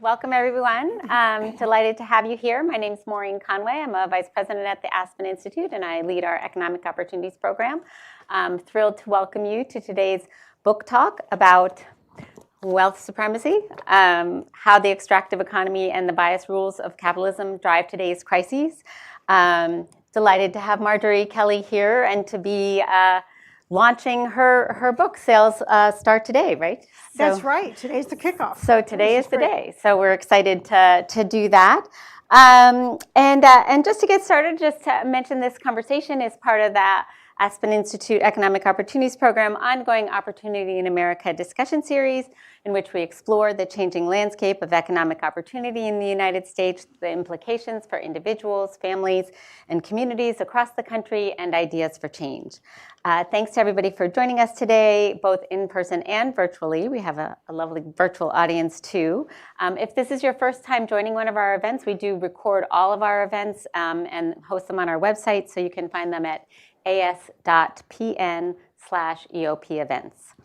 welcome everyone. Delighted to have you here. My name is Maureen Conway. I'm a vice president at the Aspen Institute, and I lead our Economic Opportunities program. I'm thrilled to welcome you to today's book talk about wealth supremacy, how the extractive economy and the bias rules of capitalism drive today's crises. Delighted to have Marjorie Kelly here and to be launching her book. Sales start today, right? That's right. Today's the kickoff. So today is the day. So we're excited to do that. And just to get started, just to mention this conversation is part of the Aspen Institute Economic Opportunities Program ongoing Opportunity in America discussion series, in which we explore the changing landscape of economic opportunity in the United States, the implications for individuals, families, and communities across the country, and ideas for change. Thanks to everybody for joining us today, both in person and virtually. We have a lovely virtual audience too. If this is your first time joining one of our events, we do record all of our events and host them on our website, so you can find them at as.pn/EOP events.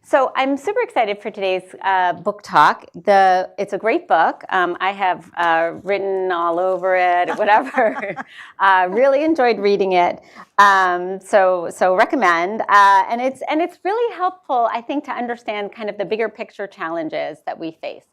So I'm super excited for today's book talk. It's a great book. I have written all over it, whatever. Really enjoyed reading it. So recommend. And it's really helpful, I think, to understand kind of the bigger picture challenges that we face.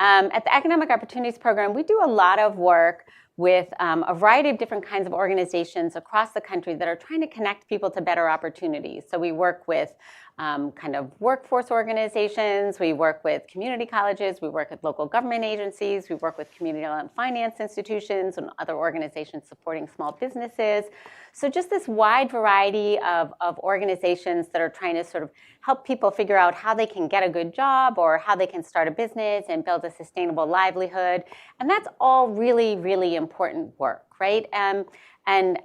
At the Economic Opportunities Program, we do a lot of work with a variety of different kinds of organizations across the country that are trying to connect people to better opportunities. So we work with kind of workforce organizations, we work with community colleges, we work with local government agencies, we work with community-owned finance institutions and other organizations supporting small businesses. So just this wide variety of organizations that are trying to sort of help people figure out how they can get a good job or how they can start a business and build a sustainable livelihood. And that's all really, really important work, right? And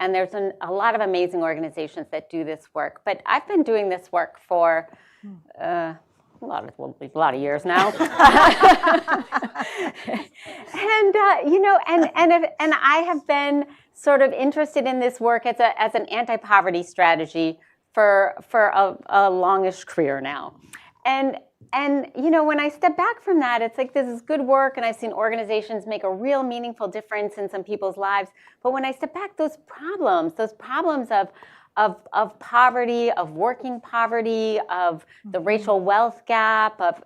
there's a lot of amazing organizations that do this work. But I've been doing this work for a lot of years now. And I have been sort of interested in this work as an anti-poverty strategy for a longish career now. And when I step back from that, it's like this is good work, and I've seen organizations make a real meaningful difference in some people's lives. But when I step back, those problems of poverty, of working poverty, of the racial wealth gap, of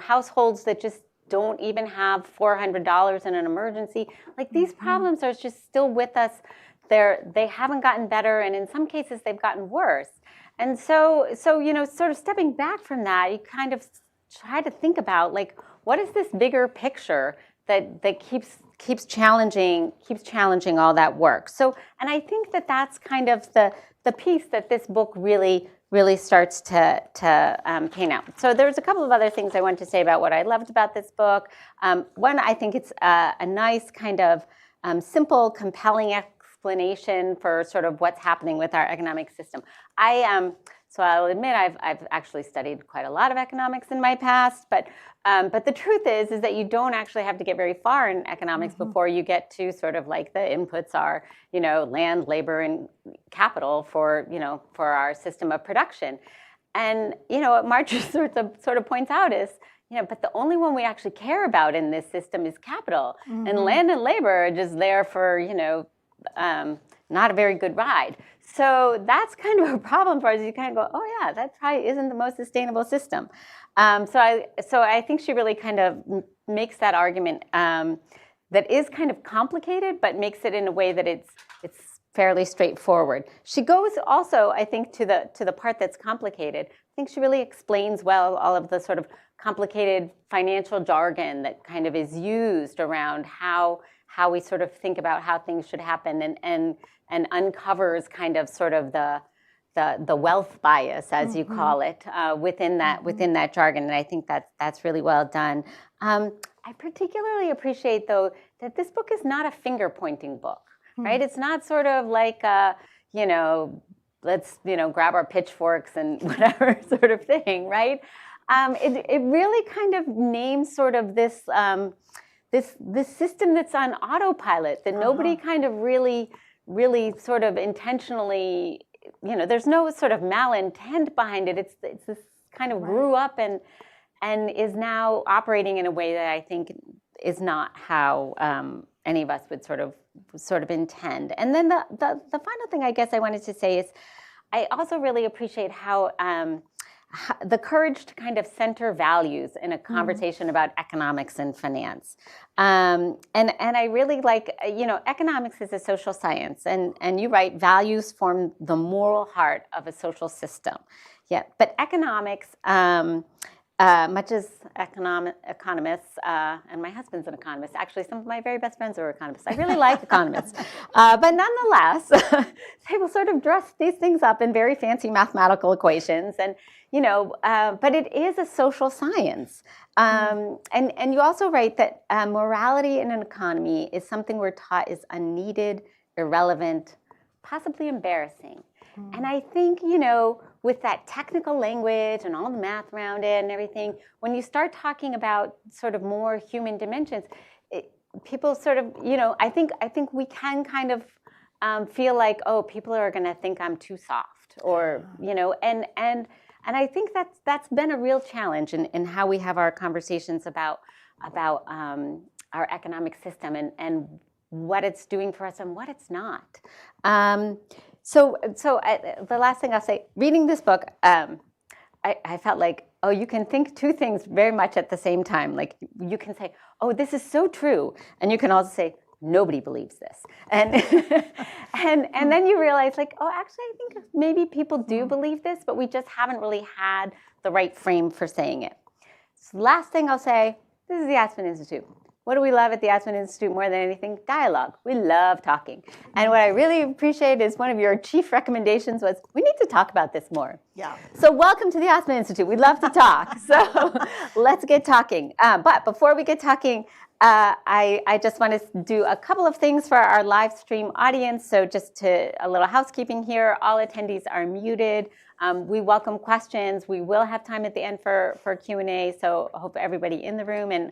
households that just don't even have $400 in an emergency, like these problems are just still with us. They haven't gotten better, and in some cases they've gotten worse. And so sort of stepping back from that, you kind of try to think about, like, what is this bigger picture that keeps challenging all that work. So, and I think that's kind of the piece that this book really starts to paint out. So there's a couple of other things I want to say about what I loved about this book. One, I think it's a nice kind of simple, compelling explanation for sort of what's happening with our economic system. So I'll admit I've actually studied quite a lot of economics in my past, but the truth is that you don't actually have to get very far in economics before you get to sort of like the inputs are, land, labor, and capital for our system of production. And what Marjorie sort of points out is, but the only one we actually care about in this system is capital, and land and labor are just there for not a very good ride. So that's kind of a problem for us. You kind of go, oh yeah, that probably isn't the most sustainable system. So I think she really kind of makes that argument that is kind of complicated, but makes it in a way that it's fairly straightforward. She goes also, I think, to the part that's complicated. I think she really explains well all of the sort of complicated financial jargon that kind of is used around how we sort of think about how things should happen, and uncovers kind of sort of the wealth bias, as you call it, within that jargon. And I think that's really well done. I particularly appreciate, though, that this book is not a finger-pointing book, right? It's not sort of like let's grab our pitchforks and whatever sort of thing, right? It really kind of names sort of this system that's on autopilot, that nobody kind of really sort of intentionally, there's no sort of malintent behind it. It's this kind of grew up and is now operating in a way that I think is not how any of us would sort of intend. And then the final thing I guess I wanted to say is I also really appreciate how the courage to kind of center values in a conversation about economics and finance. And I really like, economics is a social science, and you write, values form the moral heart of a social system. Yeah, but economics, much as economists, and my husband's an economist. Actually, some of my very best friends are economists. I really like economists. But nonetheless, they will sort of dress these things up in very fancy mathematical equations. And, but it is a social science. And you also write that morality in an economy is something we're taught is unneeded, irrelevant, possibly embarrassing. And I think, with that technical language and all the math around it and everything, when you start talking about sort of more human dimensions, people sort of, I think we can kind of feel like, oh, people are going to think I'm too soft, or, and I think that's been a real challenge in how we have our conversations about our economic system and what it's doing for us and what it's not. So the last thing I'll say, reading this book, I felt like, oh, you can think two things very much at the same time. Like you can say, oh, this is so true. And you can also say, nobody believes this. And and then you realize like, oh, actually, I think maybe people do believe this, but we just haven't really had the right frame for saying it. So last thing I'll say, this is the Aspen Institute. What do we love at the Aspen Institute more than anything? Dialogue. We love talking. And what I really appreciate is one of your chief recommendations was, we need to talk about this more. Yeah. So welcome to the Aspen Institute. We love to talk. So let's get talking. But before we get talking, I just want to do a couple of things for our live stream audience. So just a little housekeeping here. All attendees are muted. We welcome questions. We will have time at the end for Q&A. So I hope everybody in the room and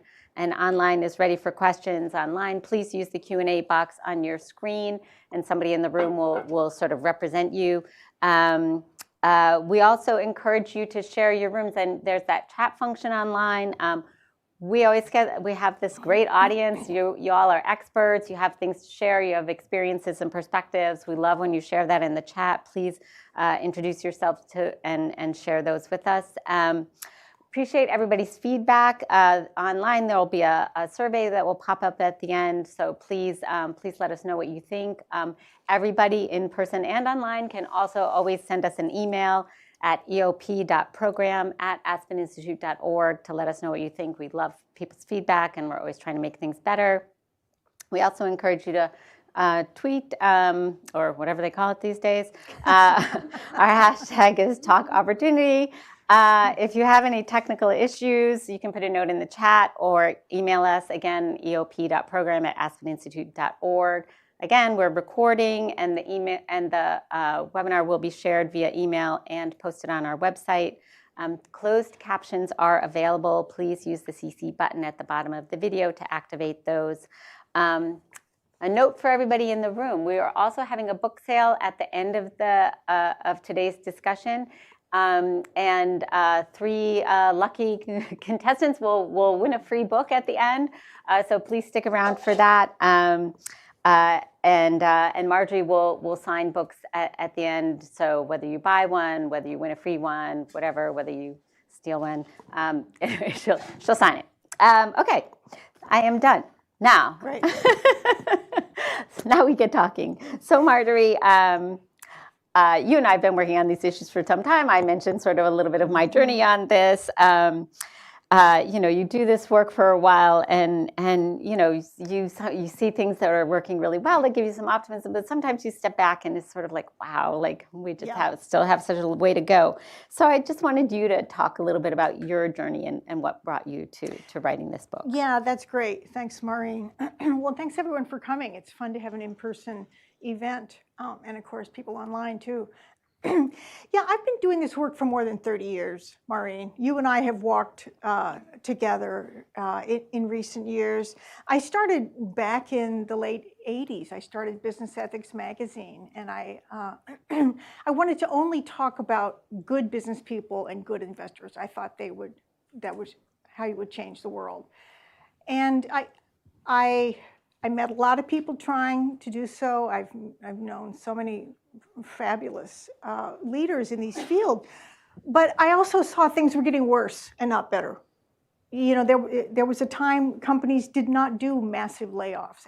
online is ready for questions online. Please use the Q&A box on your screen, and somebody in the room will sort of represent you. We also encourage you to share your rooms, and there's that chat function online. We have this great audience. You all are experts. You have things to share. You have experiences and perspectives. We love when you share that in the chat. Please introduce yourself and share those with us. Appreciate everybody's feedback. Online, there will be a survey that will pop up at the end. So please let us know what you think. Everybody in person and online can also always send us an email at eop.program@aspeninstitute.org to let us know what you think. We love people's feedback, and we're always trying to make things better. We also encourage you to tweet or whatever they call it these days. Our hashtag is Talk Opportunity. If you have any technical issues, you can put a note in the chat or email us, again, eop.program@aspeninstitute.org. Again, we're recording, and the email and the webinar will be shared via email and posted on our website. Closed captions are available. Please use the CC button at the bottom of the video to activate those. A note for everybody in the room: we are also having a book sale at the end of today's discussion. And 3 lucky contestants will win a free book at the end. So please stick around for that. And Marjorie will sign books at the end. So whether you buy one, whether you win a free one, whatever, whether you steal one, she'll sign it. Okay, I am done. Now, Great. So now we get talking. So Marjorie, you and I have been working on these issues for some time. I mentioned sort of a little bit of my journey on this. You do this work for a while, and you see things that are working really well that give you some optimism. But sometimes you step back and it's sort of like, wow, like we just still have such a way to go. So I just wanted you to talk a little bit about your journey and what brought you to writing this book. Yeah, that's great. Thanks, Maureen. Well, thanks everyone for coming. It's fun to have an in-person event, and of course people online too. Yeah, I've been doing this work for more than 30 years, Maureen. You and I have walked together in recent years. I started back in the late 80s. I started Business Ethics Magazine, and I wanted to only talk about good business people and good investors. I thought they would how you would change the world. And I met a lot of people trying to do so. I've known so many fabulous leaders in these fields, but I also saw things were getting worse and not better. You know, there was a time companies did not do massive layoffs,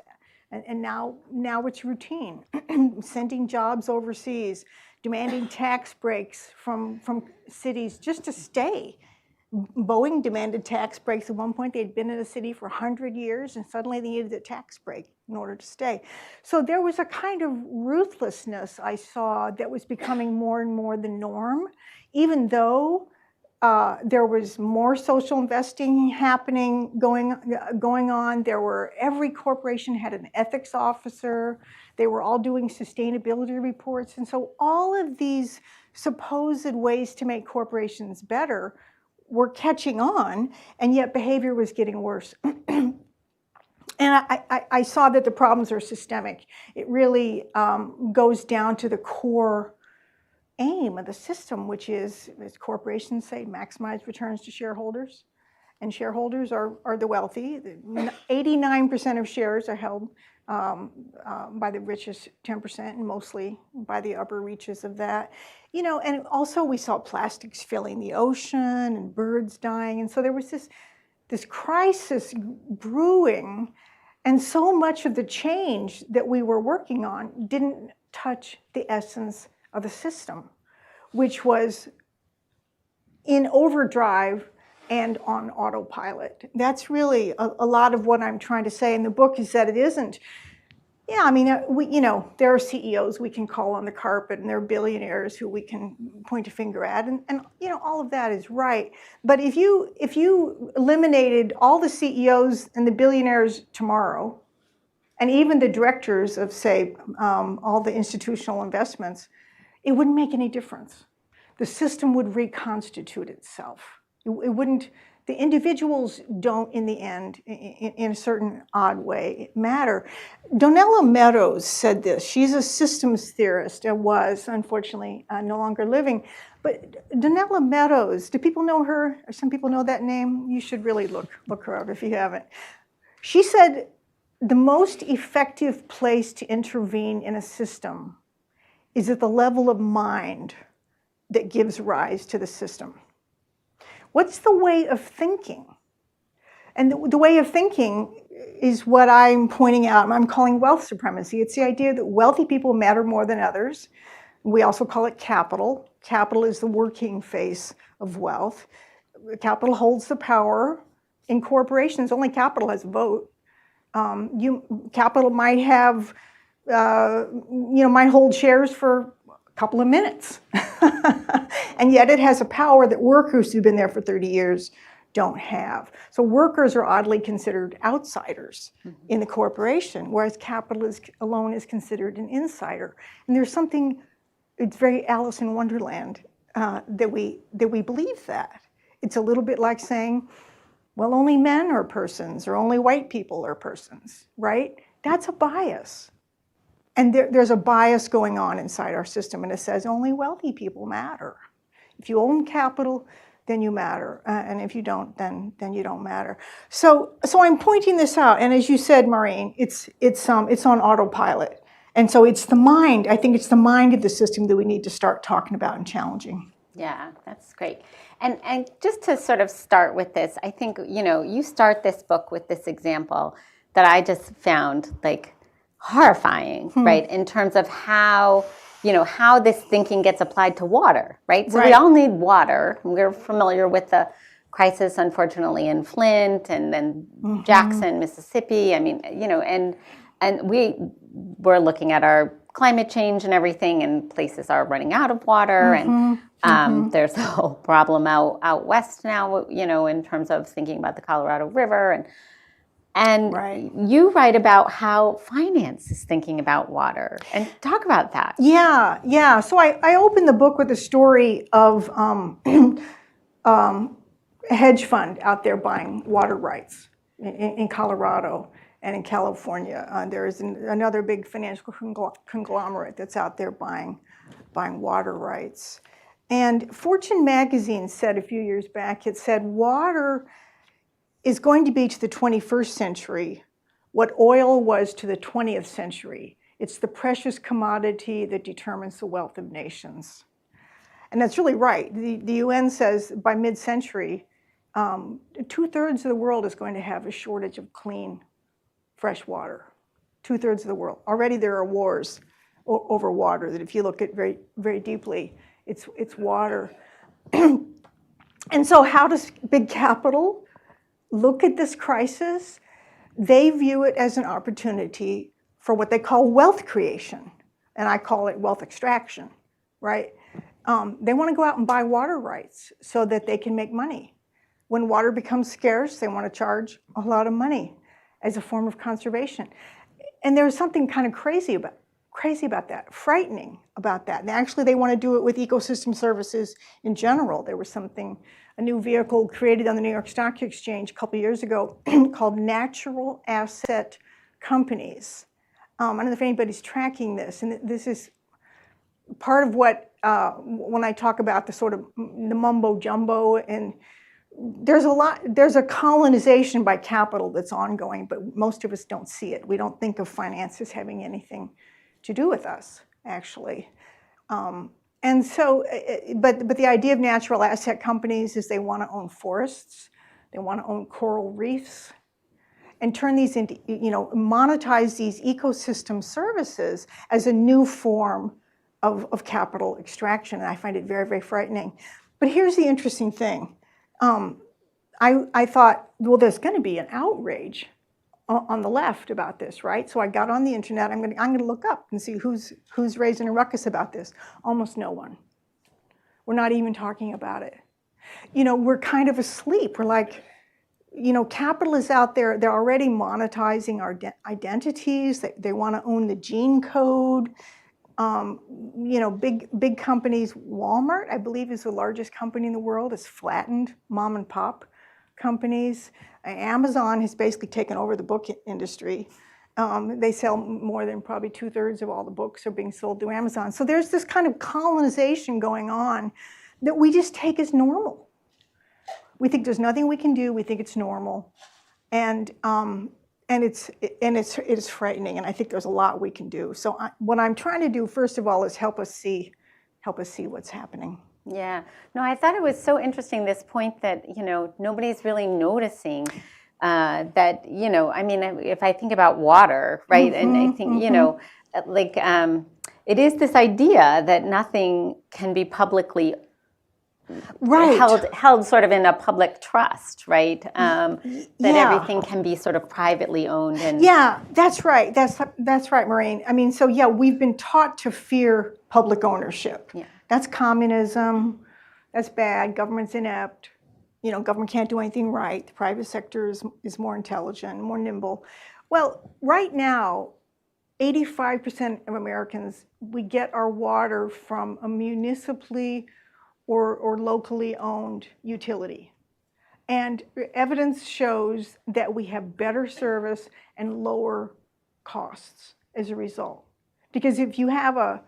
and now it's routine. Sending jobs overseas, demanding tax breaks from cities just to stay. Boeing demanded tax breaks at one point. They'd been in a city for 100 years, and suddenly they needed a tax break in order to stay. So there was a kind of ruthlessness I saw that was becoming more and more the norm, even though there was more social investing happening, going on. Every corporation had an ethics officer. They were all doing sustainability reports. And so all of these supposed ways to make corporations better were catching on, and yet behavior was getting worse. And I saw that the problems are systemic. It really goes down to the core aim of the system, which is, as corporations say, maximize returns to shareholders. And shareholders are the wealthy. 89% of shares are held by the richest 10%, and mostly by the upper reaches of that. You know, and also we saw plastics filling the ocean and birds dying. And so there was this crisis brewing, and so much of the change that we were working on didn't touch the essence of the system, which was in overdrive and on autopilot. That's really a lot of what I'm trying to say in the book, is that it isn't. Yeah, I mean, there are CEOs we can call on the carpet, and there are billionaires who we can point a finger at, and all of that is right. But if you eliminated all the CEOs and the billionaires tomorrow, and even the directors of, say, all the institutional investments, it wouldn't make any difference. The system would reconstitute itself. It wouldn't. The individuals don't, in the end, in a certain odd way, matter. Donella Meadows said this. She's a systems theorist, and was, unfortunately, no longer living. But Donella Meadows, do people know her? Or some people know that name? You should really look her up if you haven't. She said, the most effective place to intervene in a system is at the level of mind that gives rise to the system. What's the way of thinking? And the way of thinking is what I'm pointing out. I'm calling wealth supremacy. It's the idea that wealthy people matter more than others. We also call it capital. Capital is the working face of wealth. Capital holds the power. In corporations, only capital has a vote. Capital might have, might hold shares for a couple of minutes. And yet it has a power that workers who've been there for 30 years don't have. So workers are oddly considered outsiders in the corporation, whereas capital alone is considered an insider. And there's something, it's very Alice in Wonderland, that we believe that. It's a little bit like saying, well, only men are persons, or only white people are persons, right? That's a bias. And there's a bias going on inside our system, and it says only wealthy people matter. If you own capital, then you matter, and if you don't, then you don't matter. So I'm pointing this out, and as you said, Maureen, it's on autopilot, and so it's the mind. I think it's the mind of the system that we need to start talking about and challenging. Yeah, that's great. And just to sort of start with this, I think you start this book with this example that I just found like horrifying, right? In terms of how this thinking gets applied to water, right? So we all need water. We're familiar with the crisis, unfortunately, in Flint and then Jackson, Mississippi. I mean, and we're looking at our climate change and everything, and places are running out of water, and there's a whole problem out west now, in terms of thinking about the Colorado River, and you write about how finance is thinking about water, and talk about that. Yeah. So I opened the book with a story of a hedge fund out there buying water rights in Colorado and in California. There is another big financial conglomerate that's out there buying water rights. And Fortune magazine said a few years back, it said water is going to be to the 21st century what oil was to the 20th century. It's the precious commodity that determines the wealth of nations. And that's really right. The UN says by mid-century, 2/3 of the world is going to have a shortage of clean, fresh water. 2/3 of the world. Already there are wars over water that if you look at very, very deeply, it's water. And so how does big capital look at this crisis? They view it as an opportunity for what they call wealth creation. And I call it wealth extraction, right? They want to go out and buy water rights so that they can make money. When water becomes scarce, they want to charge a lot of money as a form of conservation. And there's something kind of crazy about that, frightening about that. And actually, they want to do it with ecosystem services in general. There was a new vehicle created on the New York Stock Exchange a couple years ago called natural asset companies. I don't know if anybody's tracking this, and this is part of what, when I talk about the sort of the mumbo jumbo, and there's a colonization by capital that's ongoing, but most of us don't see it. We don't think of finance as having anything to do with us, actually. And so, but the idea of natural asset companies is they want to own forests, they want to own coral reefs, and turn these into, monetize these ecosystem services as a new form of capital extraction. And I find it very, very frightening. But here's the interesting thing. I thought, well, there's going to be an outrage on the left about this, right? So I got on the internet. I'm going to look up and see who's raising a ruckus about this. Almost no one. We're not even talking about it. We're kind of asleep. We're like, capital is out there. They're already monetizing our identities. They want to own the gene code. Big companies. Walmart, I believe, is the largest company in the world. It's flattened mom and pop companies. Amazon has basically taken over the book industry. They sell more than probably 2/3 of all the books are being sold through Amazon. So there's this kind of colonization going on that we just take as normal. We think there's nothing we can do. We think it's normal, and it's frightening. And I think there's a lot we can do. So what I'm trying to do, first of all, is help us see what's happening. Yeah. No, I thought it was so interesting, this point that, nobody's really noticing that, if I think about water, right? And I think, it is this idea that nothing can be publicly held sort of in a public trust, right? That everything can be sort of privately owned. And yeah, that's right. That's right, Maureen. So yeah, we've been taught to fear public ownership. Yeah. That's communism. That's bad. Government's inept. Government can't do anything right. The private sector is more intelligent, more nimble. Well, right now, 85% of Americans, we get our water from a municipally or locally owned utility. And evidence shows that we have better service and lower costs as a result. Because if you have a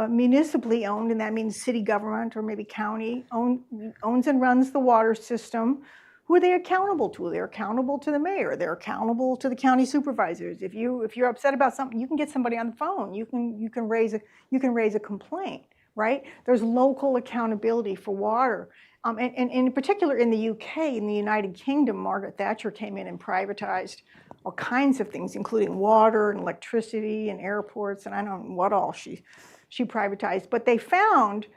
municipally owned, and that means city government or maybe county owns and runs the water system, who are they accountable to? They're accountable to the mayor. They're accountable to the county supervisors. If you're upset about something, you can get somebody on the phone. You can raise a complaint, right? There's local accountability for water. And in particular in the UK, in the United Kingdom, Margaret Thatcher came in and privatized all kinds of things, including water and electricity and airports, and I don't know what all she privatized. But they found,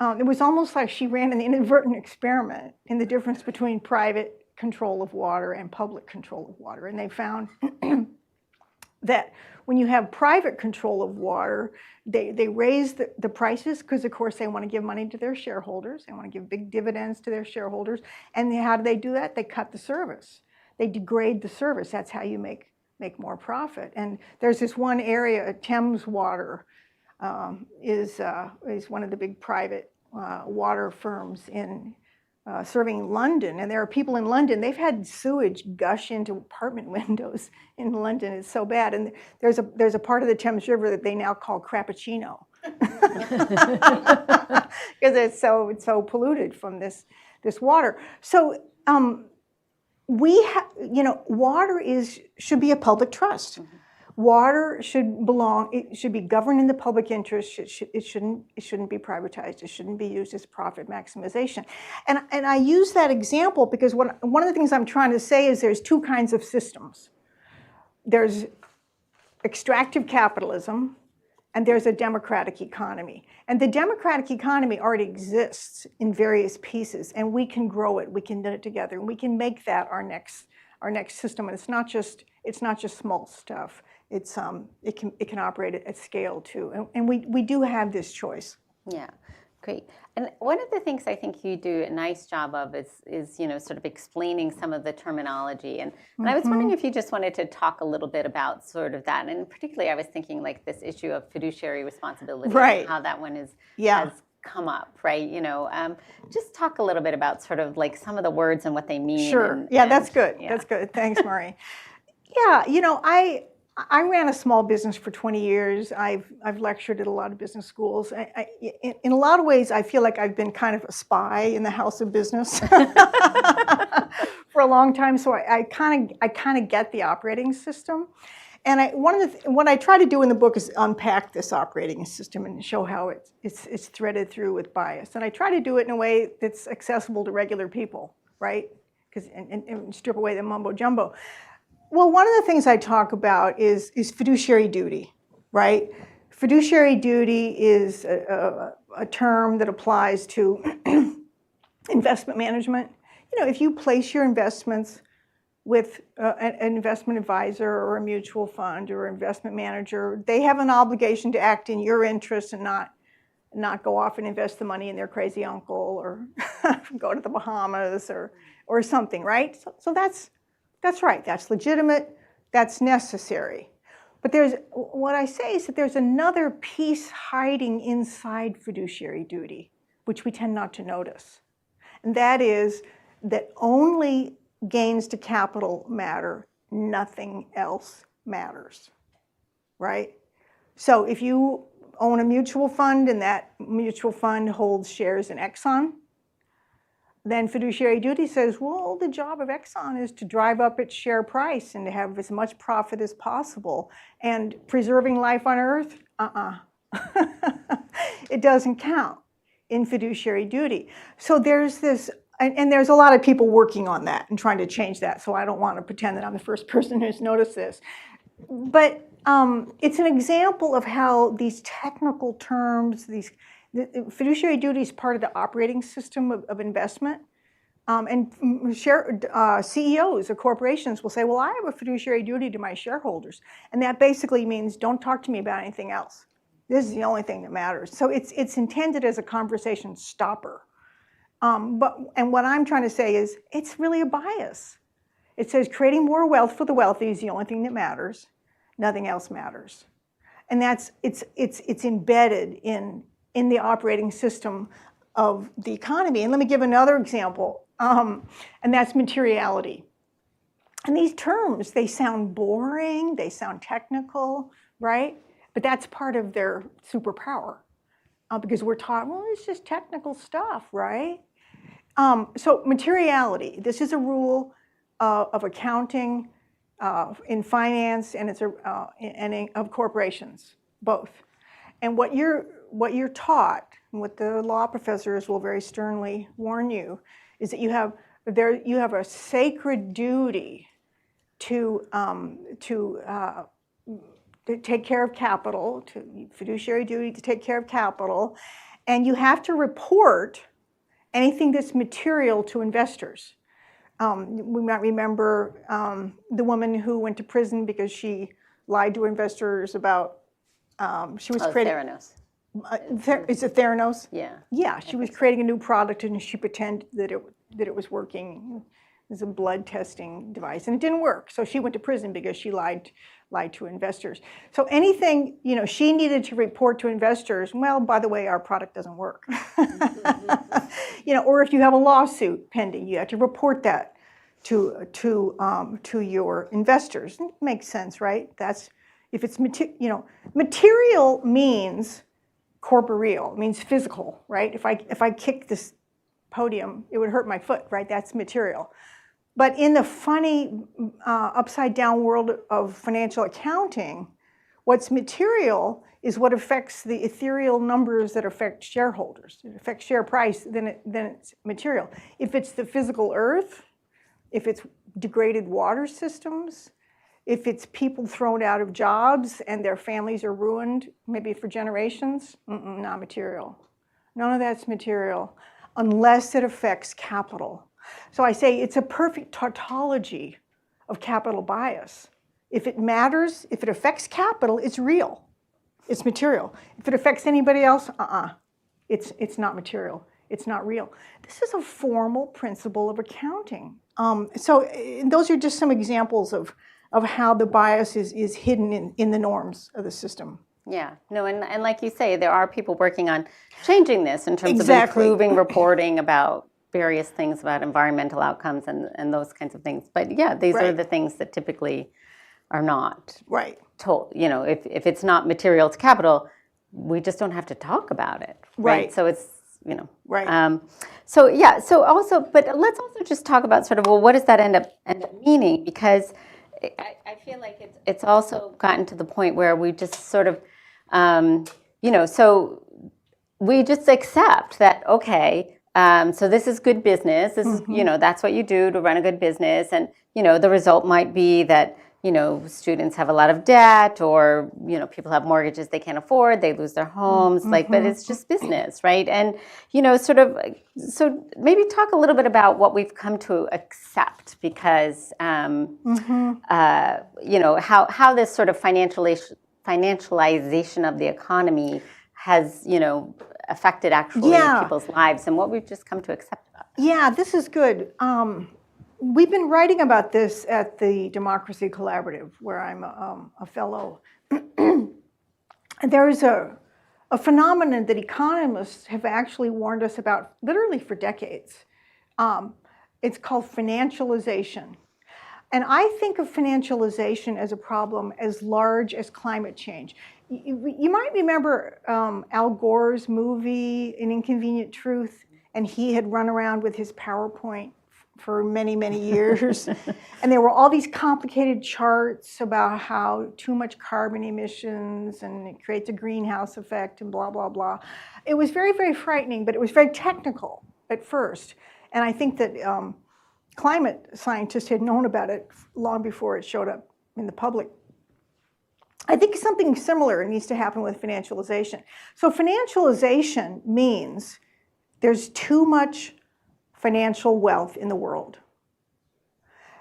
it was almost like she ran an inadvertent experiment in the difference between private control of water and public control of water. And they found that when you have private control of water, they raise the prices because, of course, they want to give money to their shareholders. They want to give big dividends to their shareholders. And how do they do that? They cut the service. They degrade the service. That's how you make more profit. And there's this one area, Thames Water is one of the big private water firms in serving London. And there are people in London, they've had sewage gush into apartment windows in London. It's so bad. And there's a part of the Thames River that they now call Crappuccino, because it's so polluted from this water. So water should be a public trust. Water should be governed in the public interest. It shouldn't be privatized. It shouldn't be used as profit maximization. And I use that example because one of the things I'm trying to say is there's two kinds of systems. There's extractive capitalism, and there's a democratic economy. And the democratic economy already exists in various pieces, and we can grow it, we can knit it together, and we can make that our next system. And it's not just small stuff. It can operate at scale too. And we do have this choice. Yeah, great. And one of the things I think you do a nice job of is sort of explaining some of the terminology. And I was wondering if you just wanted to talk a little bit about sort of that. And particularly I was thinking like this issue of fiduciary responsibility, right, and how that one has come up, right? Just talk a little bit about sort of like some of the words and what they mean. Sure. That's good. Yeah. That's good. Thanks, Marie. I ran a small business for 20 years. I've lectured at a lot of business schools. In a lot of ways, I feel like I've been kind of a spy in the house of business for a long time. So I kind of get the operating system. And what I try to do in the book is unpack this operating system and show how it's threaded through with bias. And I try to do it in a way that's accessible to regular people, right? And strip away the mumbo jumbo. Well, one of the things I talk about is fiduciary duty, right? Fiduciary duty is a term that applies to investment management. If you place your investments with an investment advisor or a mutual fund or investment manager, they have an obligation to act in your interest and not go off and invest the money in their crazy uncle or go to the Bahamas or something, right? So that's right, that's legitimate, that's necessary. But what I say is that there's another piece hiding inside fiduciary duty, which we tend not to notice. And that is that only gains to capital matter, nothing else matters, right? So if you own a mutual fund and that mutual fund holds shares in Exxon, then fiduciary duty says, well, the job of Exxon is to drive up its share price and to have as much profit as possible. And preserving life on Earth, it doesn't count in fiduciary duty. So there's this, and there's a lot of people working on that and trying to change that. So I don't want to pretend that I'm the first person who's noticed this. But it's an example of how these technical terms, the fiduciary duty is part of the operating system of investment. And CEOs of corporations will say, well, I have a fiduciary duty to my shareholders. And that basically means don't talk to me about anything else. This is the only thing that matters. So it's intended as a conversation stopper. And what I'm trying to say is it's really a bias. It says creating more wealth for the wealthy is the only thing that matters. Nothing else matters. And it's embedded in the operating system of the economy. And let me give another example, and that's materiality. And these terms, they sound boring, they sound technical, right? But that's part of their superpower because we're taught, well, it's just technical stuff, right? So materiality, this is a rule of accounting, in finance, and of corporations, both. And what you're taught, and what the law professors will very sternly warn you, is that you have a sacred duty to take care of capital, to fiduciary duty to take care of capital, and you have to report anything that's material to investors. We might remember the woman who went to prison because she lied to investors about she was creating. Theranos. Is it Theranos? Yeah. Yeah, she was creating a new product and she pretended that it was working. It was a blood testing device and it didn't work. So she went to prison because she lied to investors. So anything, she needed to report to investors, well, by the way, our product doesn't work. Or if you have a lawsuit pending, you have to report that to your investors. It makes sense, right? That's if it's material means corporeal. It means physical, right? If I kick this podium, it would hurt my foot, right? That's material. But in the funny upside down world of financial accounting, what's material is what affects the ethereal numbers that affect shareholders. It affects share price, then it's material. If it's the physical earth, if it's degraded water systems, if it's people thrown out of jobs and their families are ruined, maybe for generations, not material. None of that's material unless it affects capital. So I say it's a perfect tautology of capital bias. If it matters, if it affects capital, it's real. It's material. If it affects anybody else, it's not material. It's not real. This is a formal principle of accounting. So those are just some examples of how the bias is hidden in the norms of the system. Yeah, no, and like you say, there are people working on changing this in terms Exactly. of improving reporting about various things about environmental outcomes and those kinds of things. But yeah, these are the things that typically are not told. You know, if it's not material to capital, we just don't have to talk about it. Right. So it's, you know. So yeah, so also, but let's also just talk about sort of, well, what does that end up meaning? Because I feel like it's also gotten to the point where we just sort of, you know, so we just accept that, okay, so this is good business. This is, you know, that's what you do to run a good business. And, you know, the result might be that, you know, students have a lot of debt, or, you know, people have mortgages they can't afford, they lose their homes, like, but it's just business, right? And, you know, sort of, so maybe talk a little bit about what we've come to accept, because, you know, how this sort of financialization of the economy has, you know, affected actually people's lives, and what we've just come to accept about that. Yeah, this is good. We've been writing about this at the Democracy Collaborative, where I'm a fellow. There is a phenomenon that economists have actually warned us about literally for decades. It's called financialization. And I think of financialization as a problem as large as climate change. You might remember Al Gore's movie, An Inconvenient Truth, and he had run around with his PowerPoint for many, many years. And there were all these complicated charts about how too much carbon emissions and it creates a greenhouse effect and blah, blah, blah. It was very, very frightening, but it was very technical at first. And I think that climate scientists had known about it long before it showed up in the public. I think something similar needs to happen with financialization. So financialization means there's too much financial wealth in the world.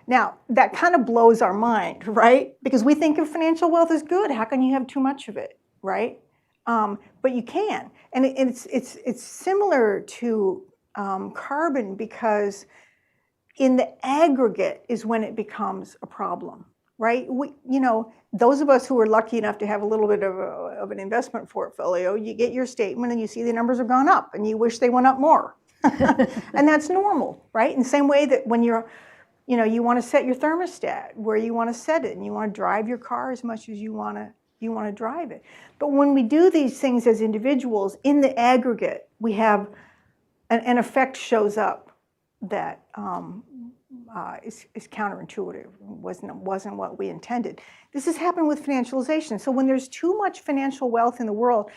Now, that kind of blows our mind, right? Because we think of financial wealth as good. How can you have too much of it, right? But you can. And it's similar to carbon, because in the aggregate is when it becomes a problem, right? You know, those of us who are lucky enough to have a little bit of an investment portfolio, you get your statement and you see the numbers have gone up and you wish they went up more. And that's normal, right? In the same way that when you want to set your thermostat where you want to set it, and you want to drive your car as much as you want to drive it. But when we do these things as individuals, in the aggregate, we have an effect shows up that is counterintuitive. Wasn't what we intended. This has happened with financialization. So when there's too much financial wealth in the world,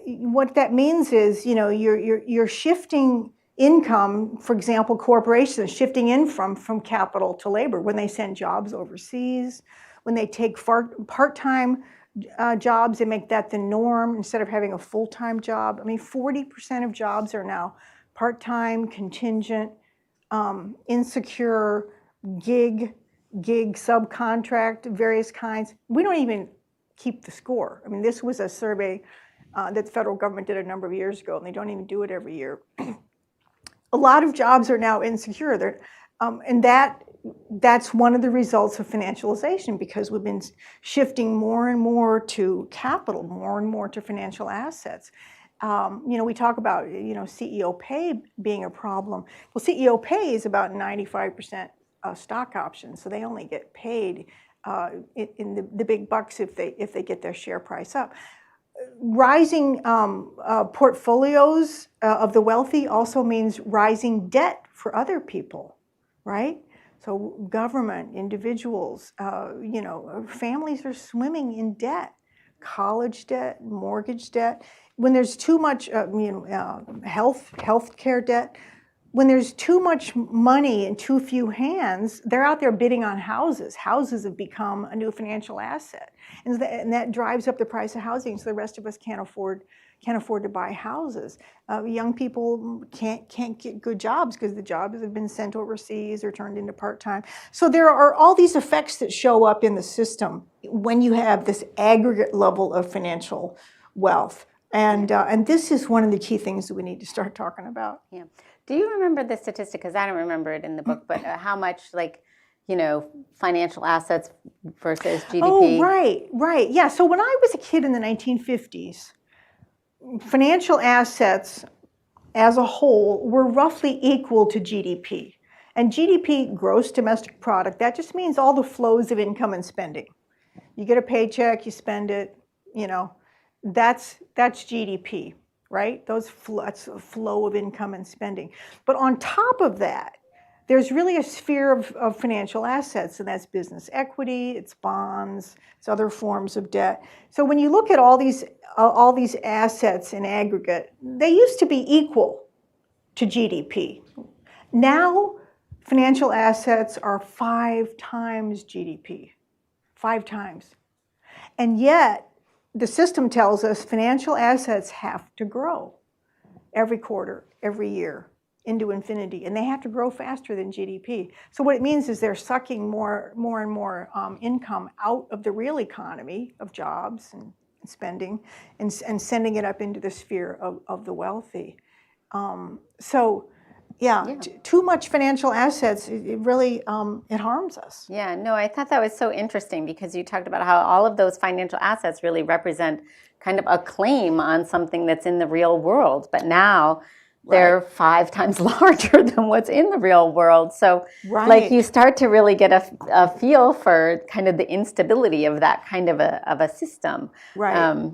what that means is, you know, you're shifting income. For example, corporations shifting in from capital to labor when they send jobs overseas, when they take part-time jobs and make that the norm instead of having a full-time job. I mean, 40% of jobs are now part-time, contingent, insecure, gig, subcontract, various kinds. We don't even keep the score. I mean, this was a survey that the federal government did a number of years ago, and they don't even do it every year. A lot of jobs are now insecure, and that's one of the results of financialization, because we've been shifting more and more to capital, more and more to financial assets. You know, we talk about, you know, CEO pay being a problem. Well, CEO pay is about 95% stock options, so they only get paid in the big bucks if they get their share price up. rising portfolios of the wealthy also means rising debt for other people, right? So government, individuals, families are swimming in debt, college debt, mortgage debt. When there's too much, healthcare debt, when there's too much money in too few hands, they're out there bidding on houses. Houses have become a new financial asset, and that drives up the price of housing. So the rest of us can't afford to buy houses. Young people can't get good jobs because the jobs have been sent overseas or turned into part-time. So there are all these effects that show up in the system when you have this aggregate level of financial wealth. And this is one of the key things that we need to start talking about. Yeah. Do you remember the statistic? Because I don't remember it in the book, but how much, financial assets versus GDP? Oh, right. Yeah. So when I was a kid in the 1950s, financial assets as a whole were roughly equal to GDP. And GDP, gross domestic product, that just means all the flows of income and spending. You get a paycheck, you spend it, that's GDP, right? That's a flow of income and spending. But on top of that, there's really a sphere of financial assets, and that's business equity, it's bonds, it's other forms of debt. So when you look at all these assets in aggregate, they used to be equal to GDP. Now, financial assets are 5 times GDP, 5 times. And yet, the system tells us financial assets have to grow every quarter, every year, into infinity, and they have to grow faster than GDP. So what it means is they're sucking more and more income out of the real economy of jobs and spending, and sending it up into the sphere of the wealthy. Too much financial assets, it really it harms us. Yeah, no, I thought that was so interesting because you talked about how all of those financial assets really represent kind of a claim on something that's in the real world, but now they're 5 times larger than what's in the real world. So you start to really get a feel for kind of the instability of that kind of a system. Right.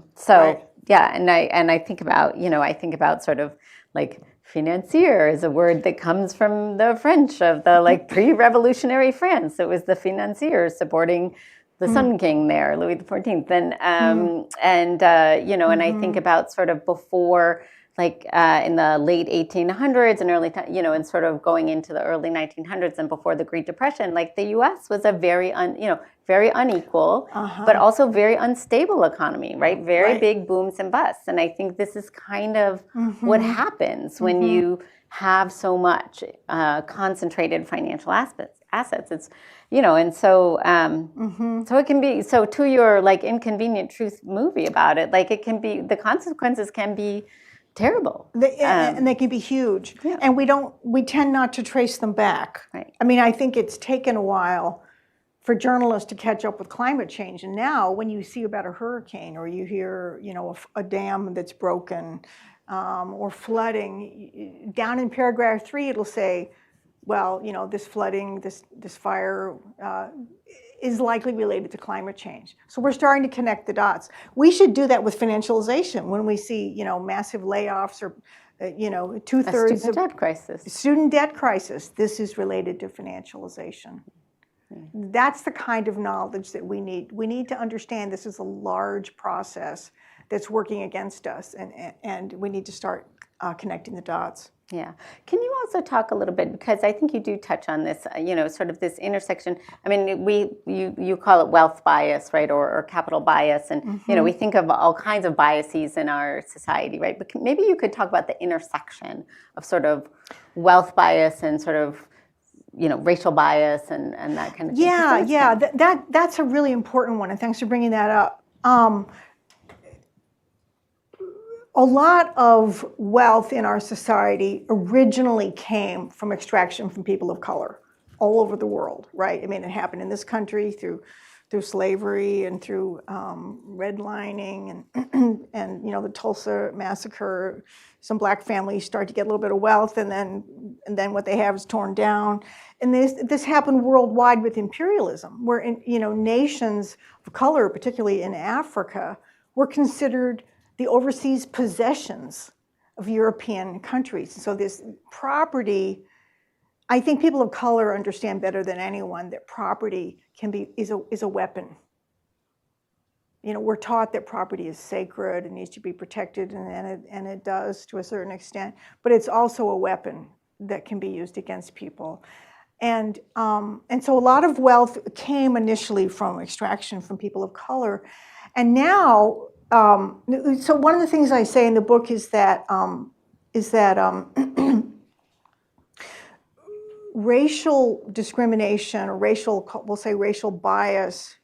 Yeah, and I think about sort of like financier is a word that comes from the French of the pre-revolutionary France. It was the financiers supporting the Sun King there, Louis XIV. And I think about sort of before, in the late 1800s and early, and sort of going into the early 1900s and before the Great Depression, the U.S. was a very unequal, but also very unstable economy, right? Very big booms and busts. And I think this is kind of what happens when you have so much concentrated financial assets. It's, and so so it can be, so to your Inconvenient Truth movie about it, it can be, the consequences can be terrible. And they can be huge. Yeah. And we tend not to trace them back. Right. I mean, I think it's taken a while for journalists to catch up with climate change. And now when you see about a hurricane or you hear, a dam that's broken or flooding, down in paragraph 3, it'll say, well, this flooding, this fire is likely related to climate change. So we're starting to connect the dots. We should do that with financialization when we see, massive layoffs or, 2/3 of debt crisis. Student debt crisis. This is related to financialization. That's the kind of knowledge that we need. We need to understand this is a large process that's working against us, and we need to start connecting the dots. Yeah. Can you also talk a little bit, because I think you do touch on this, sort of this intersection. I mean, you call it wealth bias, right, or capital bias, and we think of all kinds of biases in our society, right? But maybe you could talk about the intersection of sort of wealth bias and sort of racial bias and that kind of thing. Yeah. That's a really important one, and thanks for bringing that up. A lot of wealth in our society originally came from extraction from people of color all over the world, right? I mean, it happened in this country through slavery and through redlining and the Tulsa massacre. Some black families start to get a little bit of wealth, and then what they have is torn down. And this happened worldwide with imperialism, where nations of color, particularly in Africa, were considered the overseas possessions of European countries. So this property, I think people of color understand better than anyone that property is a weapon. You know, we're taught that property is sacred and needs to be protected, and it does to a certain extent, but it's also a weapon that can be used against people. And so a lot of wealth came initially from extraction from people of color. And now, so one of the things I say in the book is that racial discrimination, or we'll say racial bias,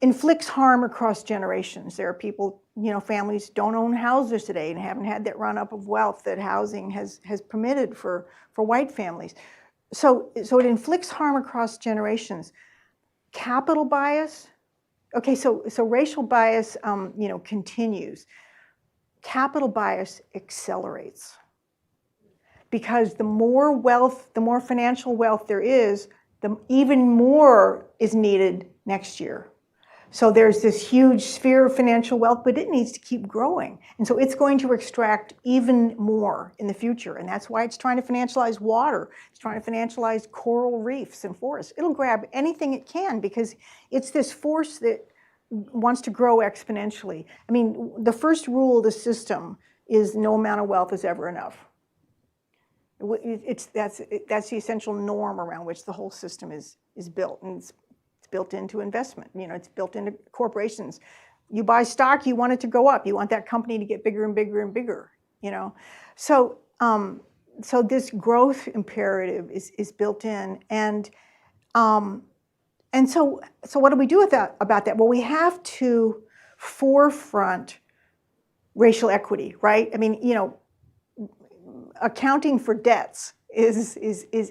inflicts harm across generations. There are people, families don't own houses today and haven't had that run up of wealth that housing has permitted for white families. So it inflicts harm across generations. Capital bias, okay, so racial bias, continues. Capital bias accelerates. Because the more wealth, the more financial wealth there is, even more is needed next year. So there's this huge sphere of financial wealth, but it needs to keep growing. And so it's going to extract even more in the future. And that's why it's trying to financialize water. It's trying to financialize coral reefs and forests. It'll grab anything it can because it's this force that wants to grow exponentially. I mean, the first rule of the system is no amount of wealth is ever enough. That's the essential norm around which the whole system is built. And it's built into investment. It's built into corporations. You buy stock, you want it to go up. You want that company to get bigger and bigger and bigger. So this growth imperative is built in, and so what do we do about that? Well, we have to forefront racial equity, right? I mean, accounting for debts is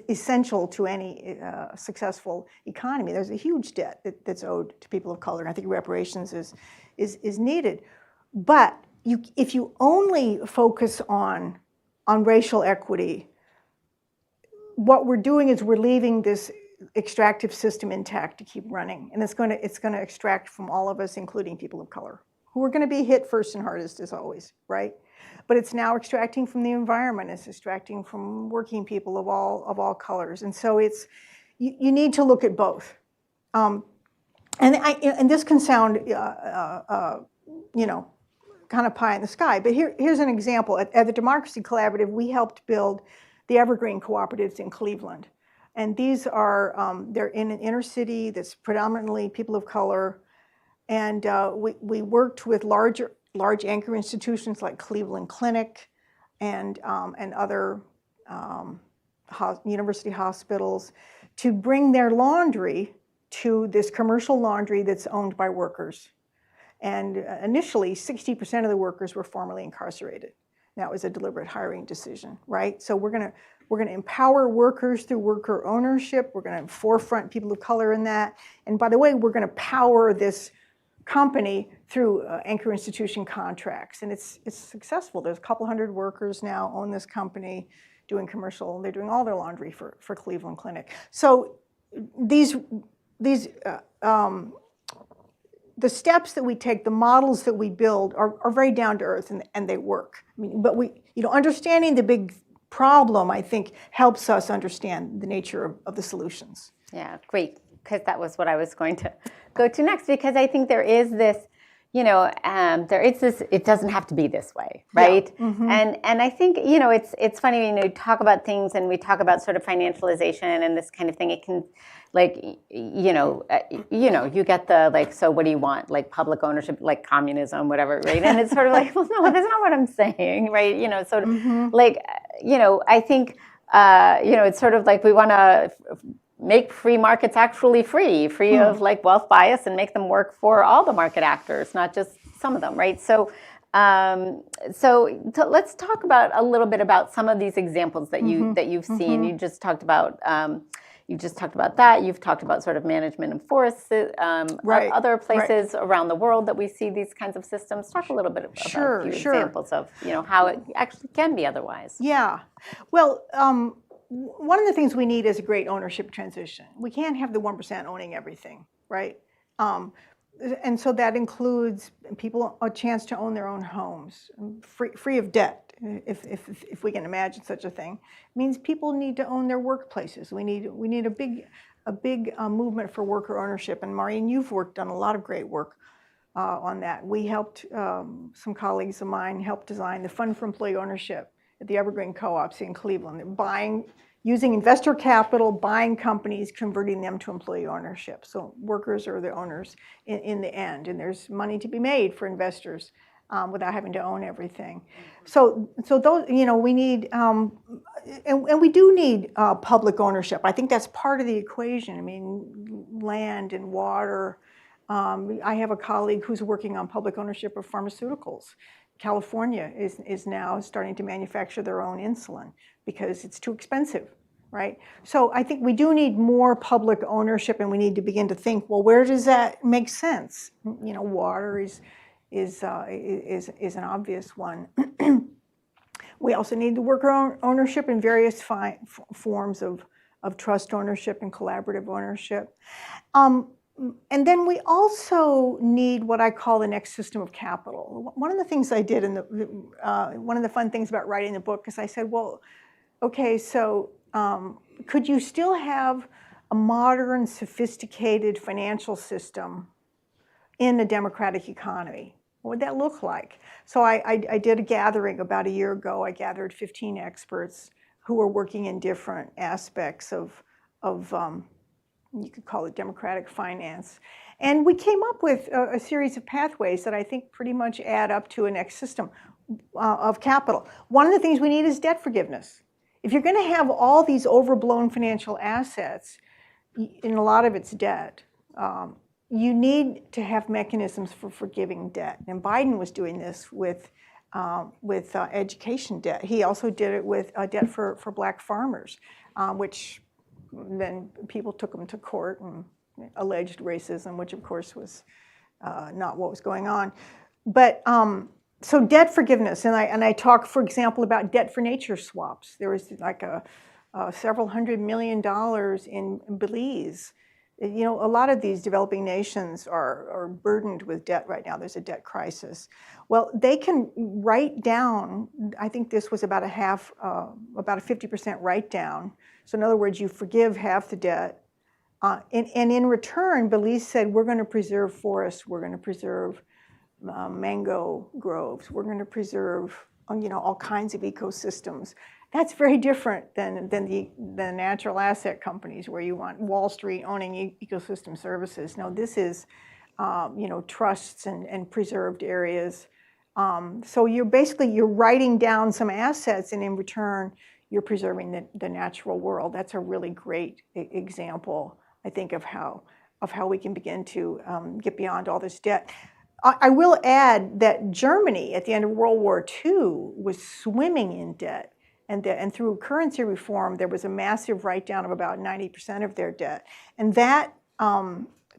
essential to any successful economy. There's a huge debt that's owed to people of color, and I think reparations is needed. But if you only focus on racial equity, what we're doing is we're leaving this extractive system intact to keep running, and it's going to extract from all of us, including people of color, who are going to be hit first and hardest as always, right? But it's now extracting from the environment. It's extracting from working people of all colors, and so you need to look at both. And this can sound kind of pie in the sky, but here's an example. At the Democracy Collaborative, we helped build the Evergreen Cooperatives in Cleveland, and these are they're in an inner city that's predominantly people of color, and we worked with large anchor institutions like Cleveland Clinic and other university hospitals to bring their laundry to this commercial laundry that's owned by workers. And initially, 60% of the workers were formerly incarcerated. That was a deliberate hiring decision, right? So we're going to empower workers through worker ownership. We're going to forefront people of color in that. And by the way, we're going to power this company through anchor institution contracts, and it's successful. There's a couple hundred workers now own this company doing commercial. They're doing all their laundry for Cleveland Clinic. So the steps that we take, the models that we build are very down to earth, and they work. I mean, but understanding the big problem, I think, helps us understand the nature of the solutions. Yeah, great. Because that was what I was going to go to next, because I think there is this, there is this, it doesn't have to be this way, right? Yeah. Mm-hmm. And I think, it's funny when you talk about things and we talk about sort of financialization and this kind of thing, it can, you get the, so what do you want? Like public ownership, like communism, whatever, right? And it's sort of like, well, no, that's not what I'm saying, right? Sort of mm-hmm. I think, it's sort of like we want to make free markets actually free of wealth bias and make them work for all the market actors, not just some of them, right? So let's talk about a little bit about some of these examples that you've seen. Mm-hmm. You just talked about that. You've talked about sort of management in forests, other places around the world that we see these kinds of systems. Talk a little bit about a few examples of how it actually can be otherwise. Yeah, well. One of the things we need is a great ownership transition. We can't have the 1% owning everything, right? and so that includes people a chance to own their own homes, free of debt, if we can imagine such a thing. It means people need to own their workplaces. We need a big movement for worker ownership. And Maureen, you've done a lot of great work on that. We helped, some colleagues of mine helped design the Fund for Employee Ownership at the Evergreen Co-ops in Cleveland. They're using investor capital, buying companies, converting them to employee ownership. So workers are the owners in the end, and there's money to be made for investors without having to own everything. So those, we need, and we do need public ownership. I think that's part of the equation. I mean, land and water. I have a colleague who's working on public ownership of pharmaceuticals. California is now starting to manufacture their own insulin because it's too expensive, right? So I think we do need more public ownership, and we need to begin to think, well, where does that make sense? Water is an obvious one. We also need the worker ownership in various forms of trust ownership and collaborative ownership. And then we also need what I call the next system of capital. One of the things I did one of the fun things about writing the book is I said, well, okay, so could you still have a modern, sophisticated financial system in a democratic economy? What would that look like? So I did a gathering about a year ago. I gathered 15 experts who were working in different aspects of you could call it democratic finance. And we came up with a series of pathways that I think pretty much add up to a next system of capital. One of the things we need is debt forgiveness. If you're going to have all these overblown financial assets, and a lot of it's debt, you need to have mechanisms for forgiving debt. And Biden was doing this with education debt. He also did it with debt for black farmers, which then people took them to court and alleged racism, which of course was not what was going on. But so debt forgiveness, and I talk, for example, about debt for nature swaps. There was like several $100 million in Belize. A lot of these developing nations are burdened with debt right now. There's a debt crisis. Well, they can write down, I think this was about a 50% write down. So in other words, you forgive half the debt. And in return, Belize said, we're going to preserve forests. We're going to preserve mango groves. We're going to preserve all kinds of ecosystems. That's very different than the natural asset companies where you want Wall Street owning ecosystem services. No, this is trusts and preserved areas. So you're writing down some assets, and in return, you're preserving the natural world. That's a really great example, I think, of how we can begin to get beyond all this debt. I will add that Germany, at the end of World War II, was swimming in debt. And through currency reform, there was a massive write-down of about 90% of their debt. And that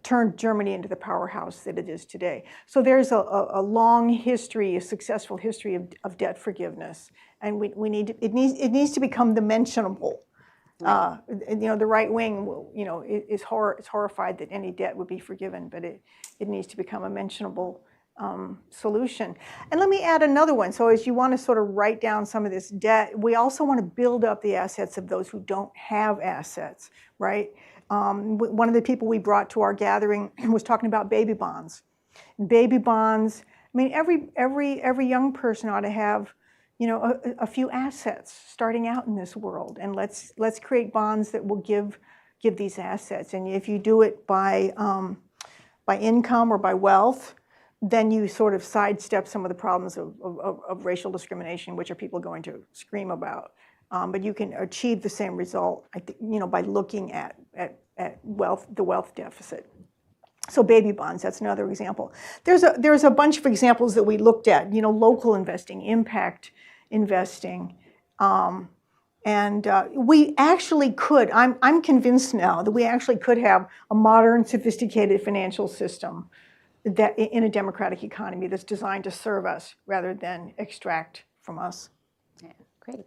turned Germany into the powerhouse that it is today. So there's a long history, a successful history of debt forgiveness. And it needs to become dimensionable. Right. The right wing, is horrified that any debt would be forgiven, but it needs to become a mentionable solution. And let me add another one. So as you want to sort of write down some of this debt, we also want to build up the assets of those who don't have assets, right? One of the people we brought to our gathering was talking about baby bonds. Baby bonds, I mean, every young person ought to have, a few assets starting out in this world, and let's create bonds that will give these assets. And if you do it by income or by wealth, then you sort of sidestep some of the problems of racial discrimination, which are people going to scream about. But you can achieve the same result, I think, by looking at wealth, the wealth deficit. So baby bonds, that's another example. There's a bunch of examples that we looked at, local investing, impact investing. And we actually could, I'm convinced now that we actually could have a modern, sophisticated financial system that in a democratic economy that's designed to serve us rather than extract from us. Yeah, great.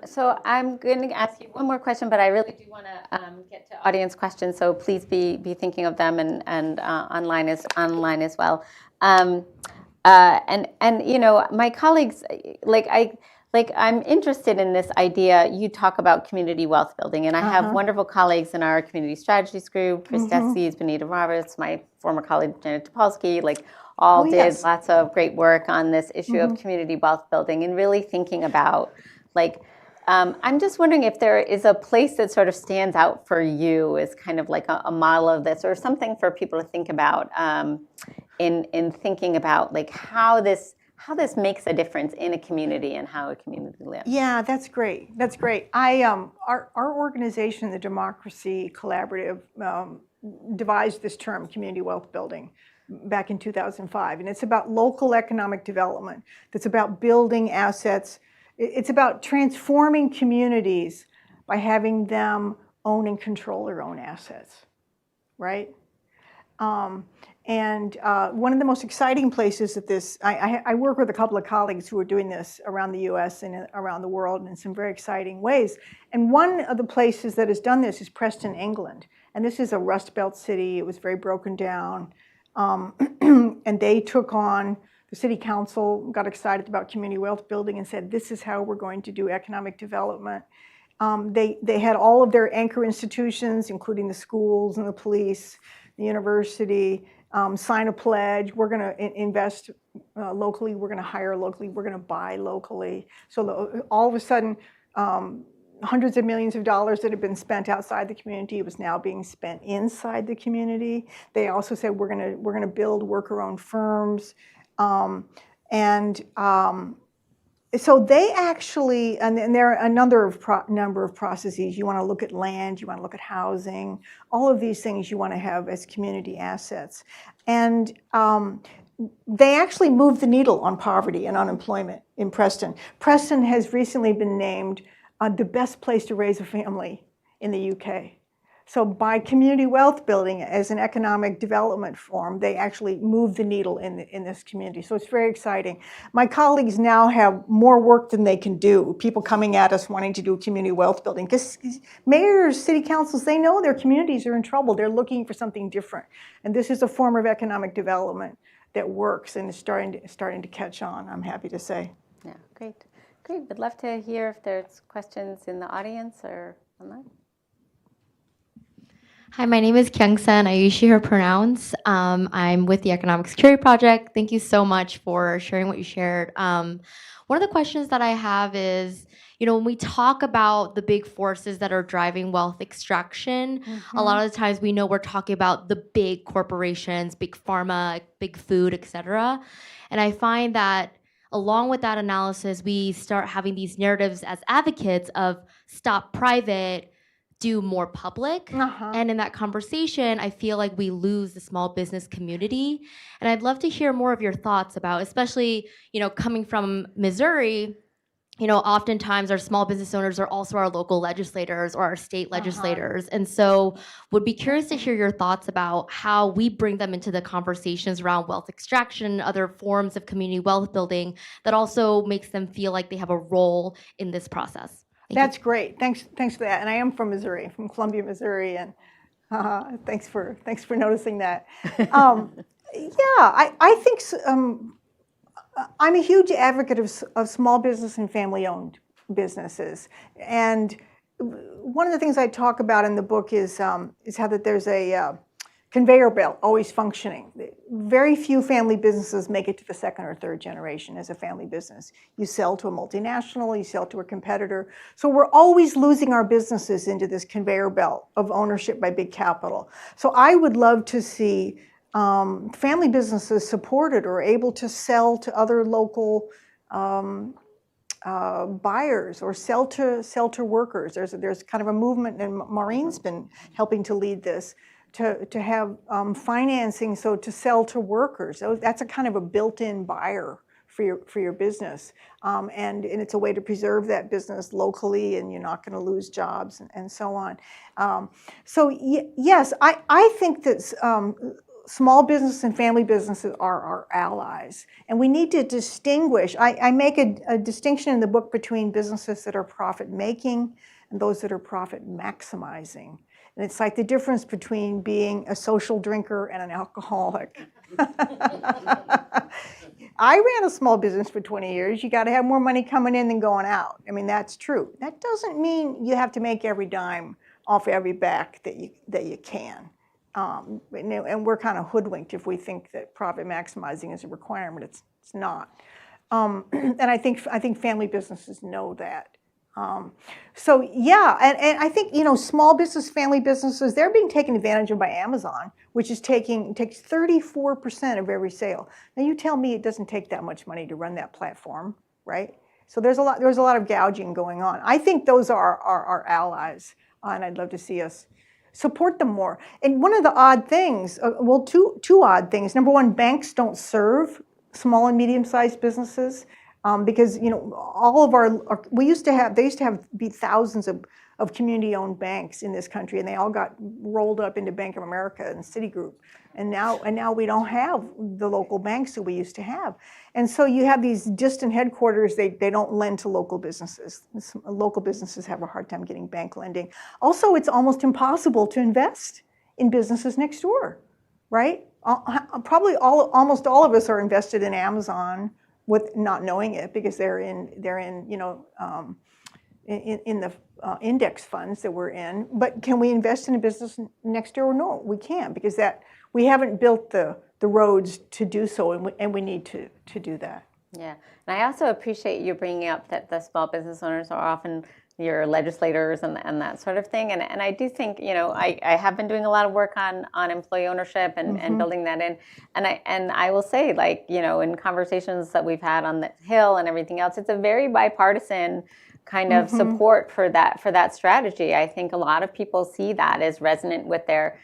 So I'm going to ask you one more question, but I really do want to get to audience questions. So please be thinking of them and online as well. And you know, my colleagues, I'm interested in this idea. You talk about community wealth building, and I have wonderful colleagues in our community strategies group. Chris Desies, Benita Roberts, my former colleague Janet Topolsky, all did lots of great work on this issue of community wealth building and really thinking about I'm just wondering if there is a place that sort of stands out for you as kind of like a model of this, or something for people to think about in thinking about how this makes a difference in a community and how a community lives. Yeah, that's great. That's great. Our organization, the Democracy Collaborative, devised this term, community wealth building, back in 2005, and it's about local economic development. It's about building assets. It's about transforming communities by having them own and control their own assets, right? And one of the most exciting places that this, I work with a couple of colleagues who are doing this around the US and around the world in some very exciting ways. And one of the places that has done this is Preston, England. And this is a Rust Belt city. It was very broken down. And they took on, the city council got excited about community wealth building and said, this is how we're going to do economic development. They had all of their anchor institutions, including the schools and the police, the university, sign a pledge. We're going to invest locally. We're going to hire locally. We're going to buy locally. So all of a sudden, hundreds of millions of dollars that had been spent outside the community was now being spent inside the community. They also said we're going to build worker-owned firms. So they actually, and there are a number of processes. You want to look at land, you want to look at housing, all of these things you want to have as community assets. And they actually moved the needle on poverty and unemployment in Preston. Preston has recently been named the best place to raise a family in the UK. So by community wealth building as an economic development form, they actually move the needle in this community. So it's very exciting. My colleagues now have more work than they can do. People coming at us wanting to do community wealth building. Because mayors, city councils, they know their communities are in trouble. They're looking for something different. And this is a form of economic development that works and is starting to catch on, I'm happy to say. Yeah, great. Great. Would love to hear if there's questions in the audience or online. Hi, my name is Kyung-sun. I use she, her pronouns. I'm with the Economic Security Project. Thank you so much for sharing what you shared. One of the questions that I have is, when we talk about the big forces that are driving wealth extraction, a lot of the times we know we're talking about the big corporations, big pharma, big food, et cetera. And I find that along with that analysis, we start having these narratives as advocates of stop private, do more public. And in that conversation, I feel like we lose the small business community. And I'd love to hear more of your thoughts about, especially, coming from Missouri, oftentimes our small business owners are also our local legislators or our state legislators. And so would be curious to hear your thoughts about how we bring them into the conversations around wealth extraction, other forms of community wealth building that also makes them feel like they have a role in this process. That's great. Thanks for that. And I am from Missouri, from Columbia, Missouri, and thanks for noticing that. I think I'm a huge advocate of small business and family-owned businesses. And one of the things I talk about in the book is how that there's a conveyor belt always functioning. Very few family businesses make it to the second or third generation as a family business. You sell to a multinational, you sell to a competitor. So we're always losing our businesses into this conveyor belt of ownership by big capital. So I would love to see family businesses supported or able to sell to other local buyers or sell to workers. There's kind of a movement, and Maureen's been helping to lead this, to have financing, so to sell to workers. That's a kind of a built-in buyer for your business, and it's a way to preserve that business locally, and you're not going to lose jobs and so on. Yes, I think that small business and family businesses are our allies. And we need to distinguish. I make a distinction in the book between businesses that are profit-making and those that are profit-maximizing. And it's like the difference between being a social drinker and an alcoholic. I ran a small business for 20 years. You got to have more money coming in than going out. I mean, that's true. That doesn't mean you have to make every dime off every back that you can. And we're kind of hoodwinked if we think that profit maximizing is a requirement. It's not. And I think family businesses know that. So yeah, and I think, small business, family businesses, they're being taken advantage of by Amazon, which takes 34% of every sale. Now you tell me it doesn't take that much money to run that platform, right? So there's a lot of gouging going on. I think those are our allies, and I'd love to see us support them more. And one of the odd things, two odd things. Number one, banks don't serve small and medium-sized businesses. Because all of they used to be thousands of community-owned banks in this country, and they all got rolled up into Bank of America and Citigroup, and now we don't have the local banks that we used to have, and so you have these distant headquarters. They don't lend to local businesses. Local businesses have a hard time getting bank lending. Also, it's almost impossible to invest in businesses next door, right? Probably almost all of us are invested in Amazon, with not knowing it, because they're in the index funds that we're in. But can we invest in a business next door? No, we can't, because we haven't built the roads to do so, and we need to do that. Yeah, and I also appreciate you bringing up that the small business owners are often your legislators and that sort of thing. And I do think, I have been doing a lot of work on employee ownership and building that in. And I will say, in conversations that we've had on the Hill and everything else, it's a very bipartisan kind of support for that strategy. I think a lot of people see that as resonant with their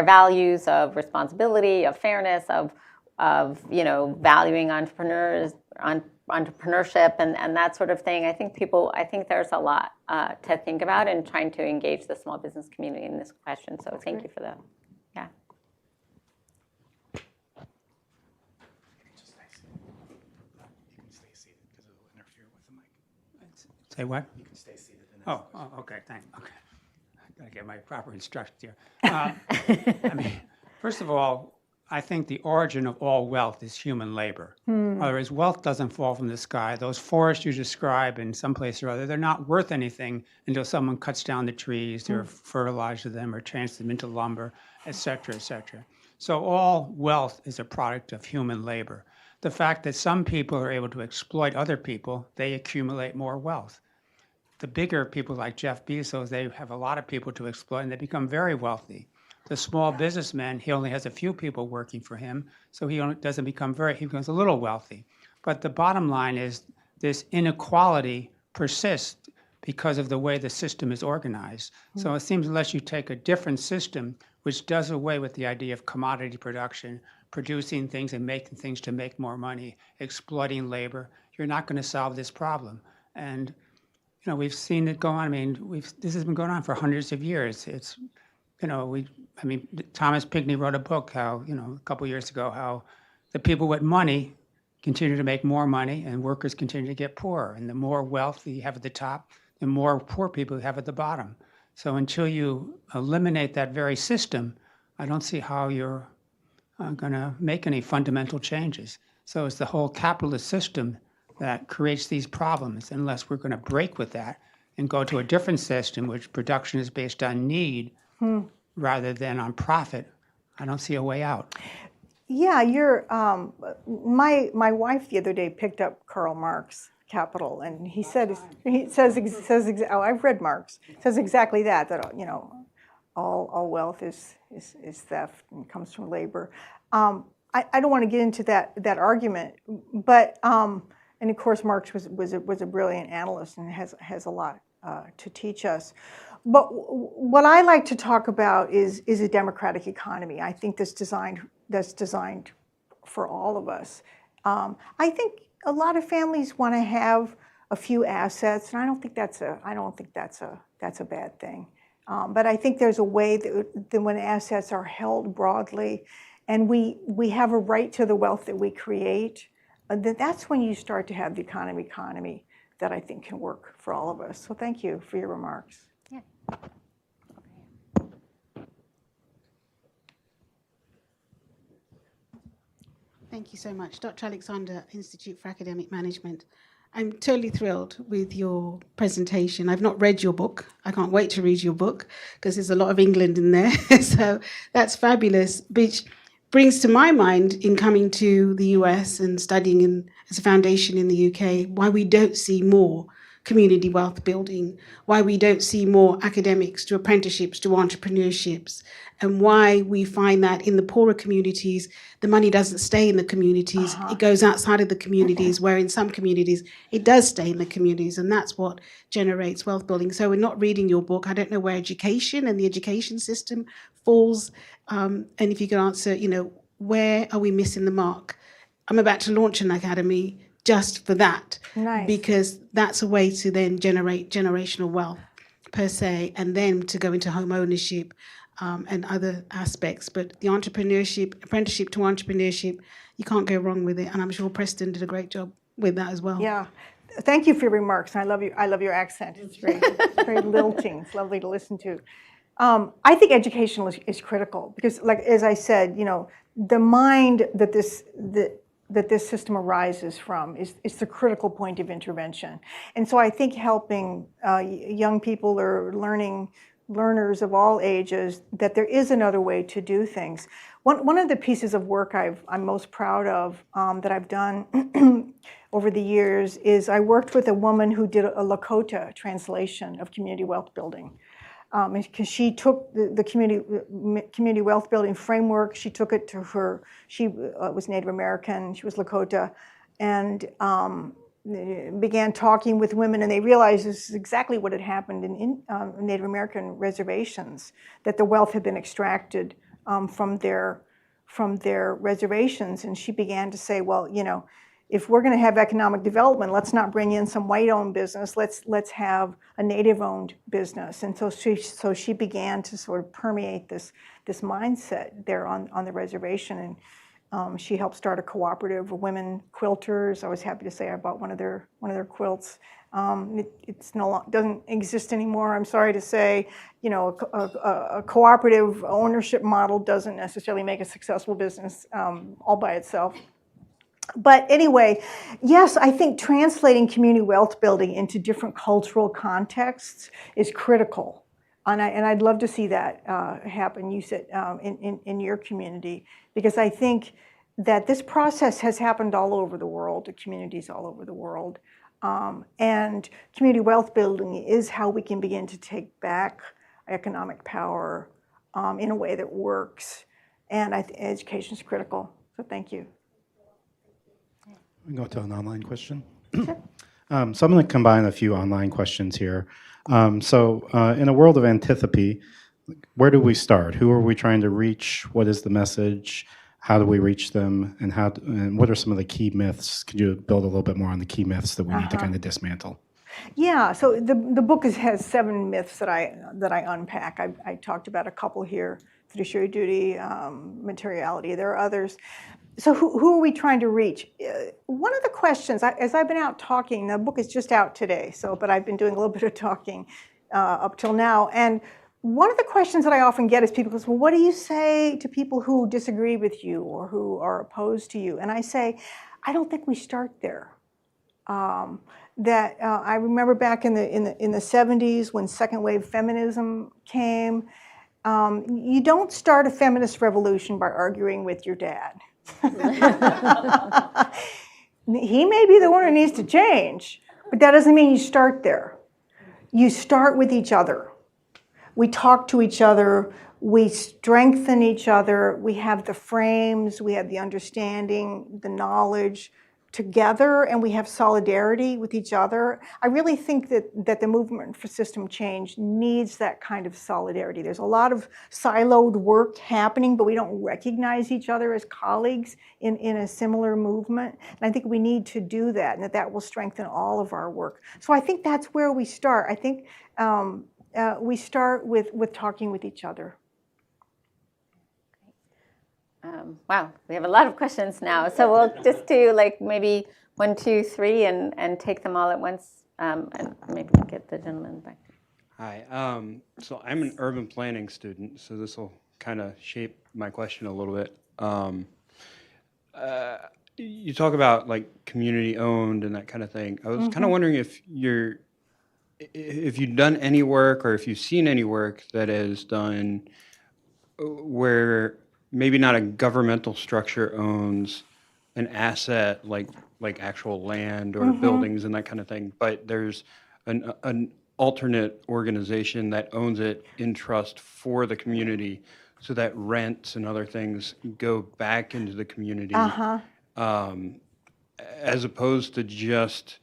values of responsibility, of fairness, of valuing entrepreneurship and that sort of thing. I think there's a lot to think about in trying to engage the small business community in this question. So thank you for that. Yeah. You can stay seated because it will interfere with the mic. Say what? You can stay seated. Oh, okay, thanks. Okay. I gotta get my proper instructions here. First of all, I think the origin of all wealth is human labor. Otherwise, wealth doesn't fall from the sky. Those forests you describe in some place or other, they're not worth anything until someone cuts down the trees or fertilizes them or turns them into lumber, et cetera, et cetera. So all wealth is a product of human labor. The fact that some people are able to exploit other people, they accumulate more wealth. The bigger people like Jeff Bezos, they have a lot of people to exploit, and they become very wealthy. The small businessman, he only has a few people working for him, so he becomes a little wealthy. But the bottom line is this inequality persists because of the way the system is organized. So it seems unless you take a different system, which does away with the idea of commodity production, producing things and making things to make more money, exploiting labor, you're not going to solve this problem. And we've seen it go on. This has been going on for hundreds of years. It's Thomas Pinckney wrote a book how, a couple years ago, how the people with money continue to make more money and workers continue to get poorer. And the more wealth you have at the top, the more poor people you have at the bottom. So until you eliminate that very system, I don't see how you're going to make any fundamental changes. So it's the whole capitalist system that creates these problems. Unless we're going to break with that and go to a different system, which production is based on need, rather than on profit, I don't see a way out. Yeah, my wife the other day picked up Karl Marx, Capital, and he says I've read Marx. Says exactly that all wealth is theft and comes from labor. I don't want to get into that argument, but and of course Marx was a brilliant analyst and has a lot to teach us. But what I like to talk about is a democratic economy. I think that's designed for all of us. I think a lot of families want to have a few assets, and I don't think that's a bad thing. But I think there's a way that when assets are held broadly and we have a right to the wealth that we create, that's when you start to have the economy that I think can work for all of us. So thank you for your remarks. Yeah. Thank you so much. Dr. Alexander, Institute for Academic Management. I'm totally thrilled with your presentation. I've not read your book. I can't wait to read your book because there's a lot of England in there. So that's fabulous, which brings to my mind, in coming to the US and studying as a foundation in the UK, why we don't see more community wealth building, why we don't see more academics to apprenticeships to entrepreneurships, and why we find that in the poorer communities, the money doesn't stay in the communities, it goes outside of the communities, where in some communities, it does stay in the communities, and that's what generates wealth building. So we're not reading your book. I don't know where education and the education system falls, and if you could answer, where are we missing the mark? I'm about to launch an academy just for that, because that's a way to then generate generational wealth per se, and then to go into home ownership and other aspects. But the entrepreneurship, apprenticeship to entrepreneurship, you can't go wrong with it. And I'm sure Preston did a great job with that as well. Yeah, thank you for your remarks. I love your accent. It's very lilting. It's lovely to listen to. I think education is critical because, like as I said, the mind that this system arises from is the critical point of intervention. And so I think helping young people or learners of all ages that there is another way to do things. One of the pieces of work I'm most proud of that I've done over the years is I worked with a woman who did a Lakota translation of community wealth building. Because she took the community wealth building framework, she took it to her, she was Native American, she was Lakota, and began talking with women, and they realized this is exactly what had happened in Native American reservations, that the wealth had been extracted from their reservations. And she began to say, well, if we're going to have economic development, let's not bring in some white-owned business. Let's have a native-owned business. And so she began to sort of permeate this mindset there on the reservation. And she helped start a cooperative of women quilters. I was happy to say I bought one of their quilts. It's doesn't exist anymore. I'm sorry to say, a cooperative ownership model doesn't necessarily make a successful business all by itself. But anyway, yes, I think translating community wealth building into different cultural contexts is critical. And I'd love to see that happen, you said, in your community, because I think that this process has happened all over the world, to communities all over the world. And community wealth building is how we can begin to take back economic power in a way that works. And I think education is critical. So thank you. We can go to an online question. Sure. So I'm going to combine a few online questions here. So in a world of antithesis, where do we start? Who are we trying to reach? What is the message? How do we reach them? And what are some of the key myths? Could you build a little bit more on the key myths that we need to kind of dismantle? Yeah, so the book has 7 myths that I unpack. I talked about a couple here: fiduciary duty, materiality. There are others. So who are we trying to reach? One of the questions, as I've been out talking, the book is just out today, but I've been doing a little bit of talking up till now. And one of the questions that I often get is people go, well, what do you say to people who disagree with you or who are opposed to you? And I say, I don't think we start there. I remember back in the 70s when second wave feminism came, you don't start a feminist revolution by arguing with your dad. He may be the one who needs to change, but that doesn't mean you start there. You start with each other. We talk to each other, we strengthen each other, we have the frames, we have the understanding, the knowledge together, and we have solidarity with each other. I really think that the movement for system change needs that kind of solidarity. There's a lot of siloed work happening, but we don't recognize each other as colleagues in a similar movement. And I think we need to do that, and that will strengthen all of our work. So I think that's where we start. I think we start with talking with each other. Wow, we have a lot of questions now. So we'll just do like maybe 1, 2, 3 and take them all at once. And maybe get the gentleman back. Hi. So I'm an urban planning student, so this will kind of shape my question a little bit. You talk about like community owned and that kind of thing. I was kind of wondering if you've done any work or if you've seen any work that is done where maybe not a governmental structure owns an asset like actual land or buildings and that kind of thing, but there's an alternate organization that owns it in trust for the community, so that rents and other things go back into the community, as opposed to just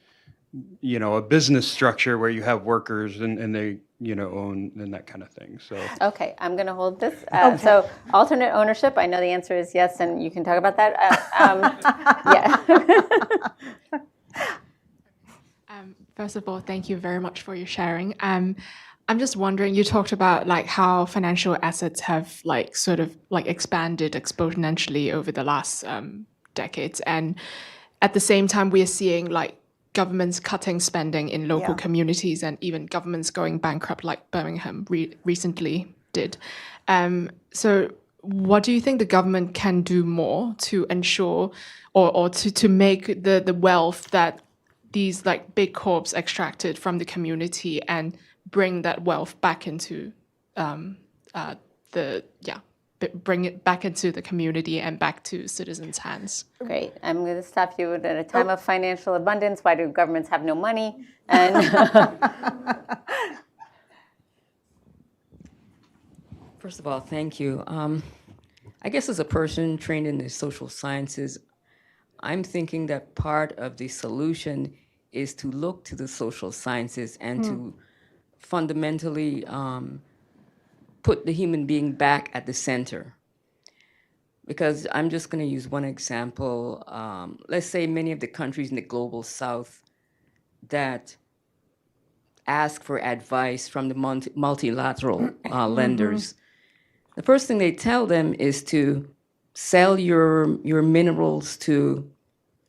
a business structure where you have workers and they own and that kind of thing. So Okay, I'm going to hold this. So alternate ownership, I know the answer is yes, and you can talk about that. Yeah. First of all, thank you very much for your sharing. I'm just wondering, you talked about like how financial assets have like sort of like expanded exponentially over the last decades, and at the same time we are seeing like governments cutting spending in local communities and even governments going bankrupt, like Birmingham recently did. So what do you think the government can do more to ensure or to make the wealth that these like big corps extracted from the community and bring that wealth back into bring it back into the community and back to citizens' hands? Great. I'm going to stop you at a time of financial abundance. Why do governments have no money? And First of all, thank you. I guess as a person trained in the social sciences, I'm thinking that part of the solution is to look to the social sciences and to fundamentally put the human being back at the center. Because I'm just going to use one example. Let's say many of the countries in the global south that ask for advice from the multilateral lenders. The first thing they tell them is to sell your minerals to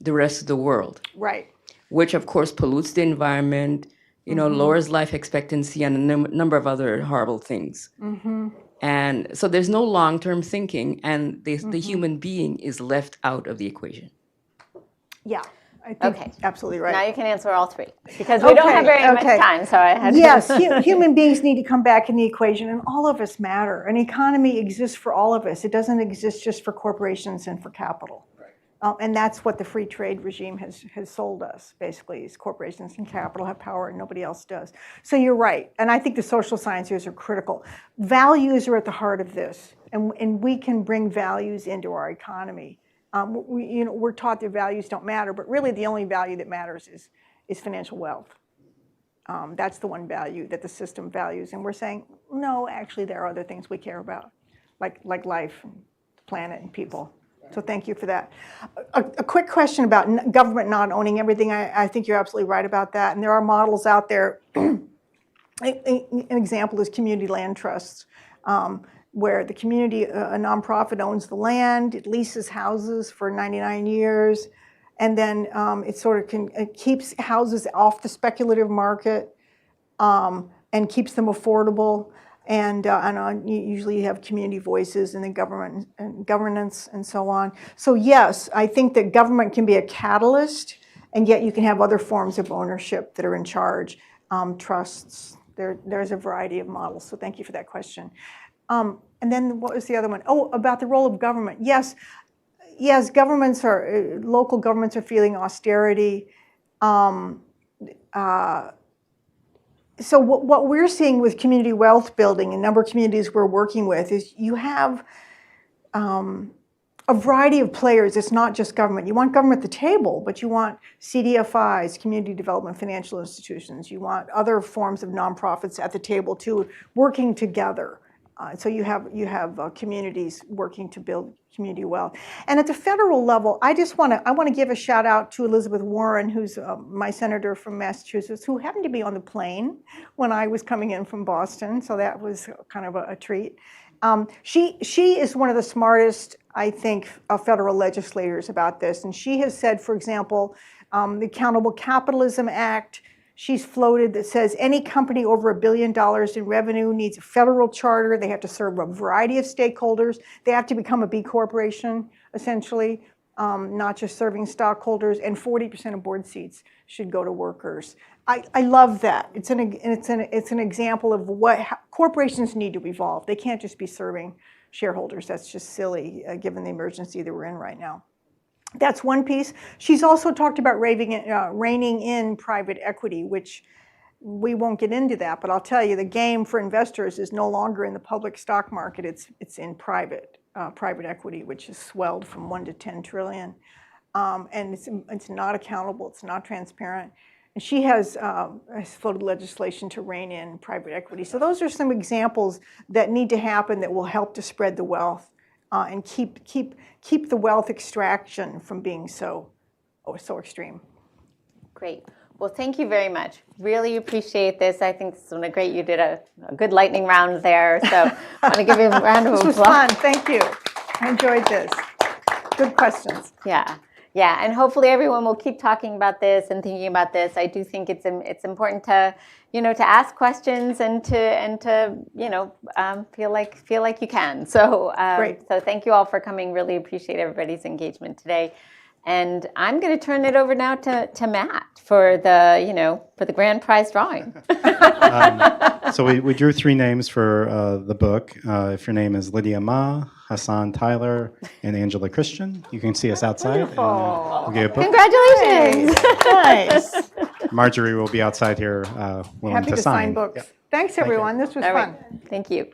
the rest of the world. Right. Which of course pollutes the environment, lowers life expectancy and a number of other horrible things. And so there's no long-term thinking, and the human being is left out of the equation. Yeah. I think Okay. absolutely right. now you can answer all 3 because we don't have very much time. So I had Yes, human beings need to come back in the equation, and all of us matter. An economy exists for all of us. It doesn't exist just for corporations and for capital. And that's what the free trade regime has sold us, basically, is corporations and capital have power and nobody else does. So you're right, and I think the social sciences are critical. Values are at the heart of this, and we can bring values into our economy. We're taught that values don't matter, but really the only value that matters is financial wealth. That's the one value that the system values, and we're saying, no, actually there are other things we care about, like life, and the planet, and people. So thank you for that. A quick question about government not owning everything. I think you're absolutely right about that. And there are models out there. An example is community land trusts, where the community, a nonprofit owns the land, it leases houses for 99 years, and then it keeps houses off the speculative market and keeps them affordable. And usually you have community voices in the government and governance and so on. So yes, I think that government can be a catalyst, and yet you can have other forms of ownership that are in charge, trusts. There's a variety of models. So thank you for that question. And then what was the other one? Oh, about the role of government. Yes, local governments are feeling austerity. So what we're seeing with community wealth building, a number of communities we're working with, is you have a variety of players. It's not just government. You want government at the table, but you want CDFIs, community development financial institutions. You want other forms of nonprofits at the table too, working together. So you have communities working to build community wealth. And at the federal level, I want to give a shout out to Elizabeth Warren, who's my senator from Massachusetts, who happened to be on the plane when I was coming in from Boston. So that was kind of a treat. She is one of the smartest I think, federal legislators about this. And she has said, for example, the Accountable Capitalism Act, she's floated that says any company over $1 billion in revenue needs a federal charter. They have to serve a variety of stakeholders. They have to become a B corporation, essentially, not just serving stockholders. And 40% of board seats should go to workers. I love that. It's an example of how corporations need to evolve. They can't just be serving shareholders. That's just silly, given the emergency that we're in right now. That's one piece. She's also talked about reining in private equity, which we won't get into that, but I'll tell you, the game for investors is no longer in the public stock market. It's in private equity, which has swelled from 1 to 10 trillion. And it's not accountable. It's not transparent. And she has floated legislation to rein in private equity. So those are some examples that need to happen that will help to spread the wealth and keep the wealth extraction from being so extreme. Great. Well, thank you very much. Really appreciate this. I think this was great. You did a good lightning round there. So I want to give you a round of applause. This was fun. Thank you. I enjoyed this. Good questions. Yeah. Yeah, and hopefully everyone will keep talking about this and thinking about this. I do think it's important to, to ask questions and to feel like you can. So Great. So thank you all for coming. Really appreciate everybody's engagement today. And I'm going to turn it over now to Matt for the grand prize drawing. So we drew 3 names for the book. If your name is Lydia Ma, Hassan Tyler, and Angela Christian, you can see us outside. Wonderful. And, we'll get a book. Congratulations. Nice. Marjorie will be outside here willing Happy to to sign books. Yep. Thanks, everyone. This was All fun. right. Thank you.